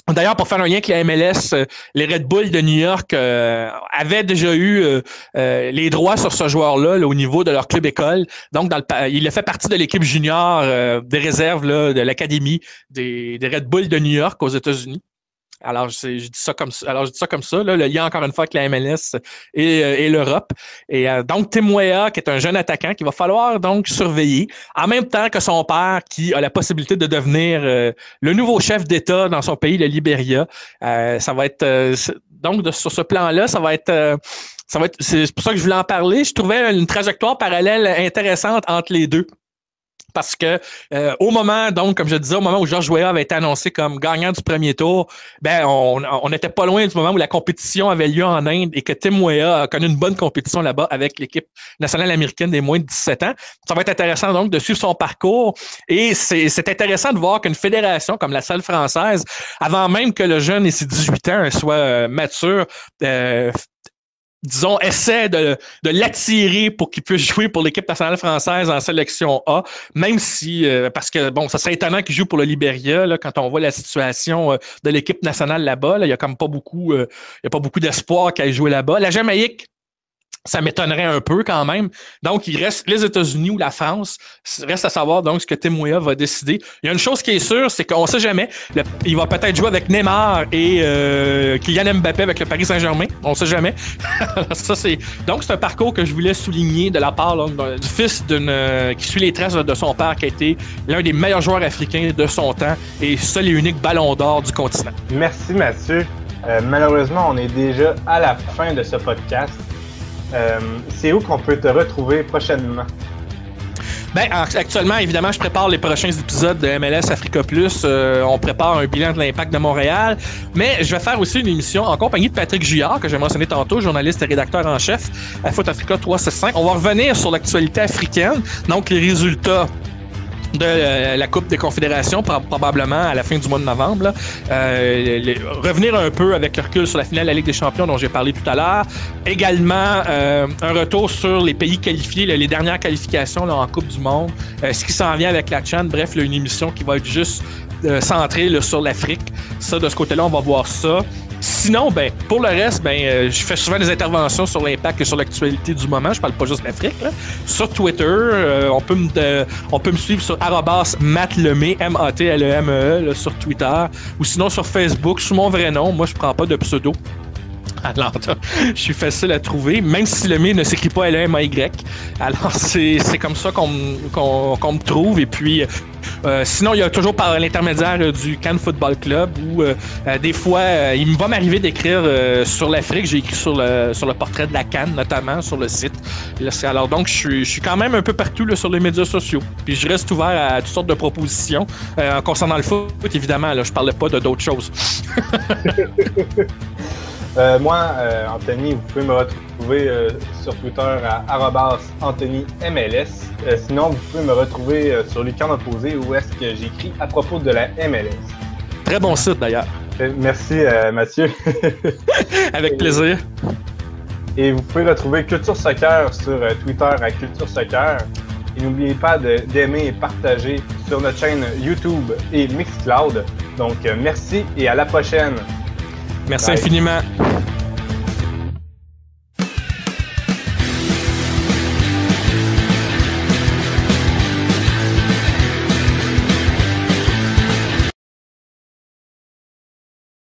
[SPEAKER 2] D'ailleurs, pour faire un lien avec la MLS, les Red Bulls de New York avaient déjà eu les droits sur ce joueur-là là, au niveau de leur club école. Donc, il a fait partie de l'équipe junior des réserves là, de l'académie des Red Bulls de New York aux États-Unis. Alors, je dis ça comme ça, là, le lien encore une fois avec la MLS et l'Europe. Et donc, Tim Weah, qui est un jeune attaquant qu'il va falloir donc surveiller, en même temps que son père, qui a la possibilité de devenir le nouveau chef d'État dans son pays, le Libéria. Ça va être donc sur ce plan-là, c'est pour ça que je voulais en parler. Je trouvais une trajectoire parallèle intéressante entre les deux. Parce que au moment, donc, comme je disais, au moment où George Weah avait été annoncé comme gagnant du premier tour, on n'était pas loin du moment où la compétition avait lieu en Inde et que Tim Weah a connu une bonne compétition là-bas avec l'équipe nationale américaine des moins de 17 ans. Ça va être intéressant donc de suivre son parcours et c'est intéressant de voir qu'une fédération comme la salle française, avant même que le jeune ait ses 18 ans soit mature, disons, essaie de l'attirer pour qu'il puisse jouer pour l'équipe nationale française en sélection A, même si, parce que, bon, ça serait étonnant qu'il joue pour le Libéria, là, quand on voit la situation de l'équipe nationale là-bas, là, il y a comme pas beaucoup d'espoir qu'elle joue là-bas. La Jamaïque, Ça m'étonnerait un peu quand même. Donc, il reste les États-Unis ou la France. Reste à savoir donc ce que Tim Weah va décider. Il y a une chose qui est sûre, c'est qu'on ne sait jamais. Il va peut-être jouer avec Neymar et Kylian Mbappé avec le Paris Saint-Germain. On ne sait jamais. Donc, c'est un parcours que je voulais souligner de la part là, du fils qui suit les traces de son père, qui a été l'un des meilleurs joueurs africains de son temps et seul et unique ballon d'or du continent.
[SPEAKER 1] Merci Mathieu. Malheureusement, on est déjà à la fin de ce podcast. C'est où qu'on peut te retrouver prochainement?
[SPEAKER 2] Ben, actuellement, évidemment, je prépare les prochains épisodes de MLS Africa Plus. On prépare un bilan de l'Impact de Montréal. Mais je vais faire aussi une émission en compagnie de Patrick Juillard, que j'ai mentionné tantôt, journaliste et rédacteur en chef à Foot Africa 365. On va revenir sur l'actualité africaine, donc les résultats de la Coupe des Confédérations, probablement à la fin du mois de novembre. Là. Revenir un peu avec le recul sur la finale de la Ligue des Champions dont j'ai parlé tout à l'heure. Également, un retour sur les pays qualifiés, les dernières qualifications là, en Coupe du Monde. Ce qui s'en vient avec la CHAN. Bref, là, une émission qui va être juste centrée là, sur l'Afrique. Ça, de ce côté-là, on va voir ça. Sinon, ben, pour le reste, ben, je fais souvent des interventions sur l'impact et sur l'actualité du moment. Je parle pas juste de l'Afrique. Là. Sur Twitter, on peut me suivre sur @MattLemé, MATLEME, sur Twitter. Ou sinon sur Facebook, sous mon vrai nom. Moi, je prends pas de pseudo. Alors, je suis facile à trouver, même si le mien ne s'écrit pas L-E-M-A-Y. Alors, c'est comme ça qu'on me trouve. Et puis, sinon, il y a toujours par l'intermédiaire du Cannes Football Club où des fois, il va m'arriver d'écrire sur l'Afrique. J'ai écrit sur le portrait de la Cannes, notamment sur le site. Alors, donc, je suis quand même un peu partout là, sur les médias sociaux. Puis, je reste ouvert à toutes sortes de propositions. Concernant le foot, évidemment, là, je ne parlais pas d'autres choses.
[SPEAKER 1] Moi, Anthony, vous pouvez me retrouver sur Twitter à @AnthonyMLS. Sinon, vous pouvez me retrouver sur Lucarne Opposé où est-ce que j'écris à propos de la MLS.
[SPEAKER 2] Très bon site d'ailleurs.
[SPEAKER 1] Merci Mathieu.
[SPEAKER 2] Avec plaisir.
[SPEAKER 1] Et vous pouvez retrouver Culture Soccer sur Twitter à Culture Soccer. Et n'oubliez pas d'aimer et partager sur notre chaîne YouTube et Mixcloud. Donc, merci et à la prochaine.
[SPEAKER 2] Merci infiniment.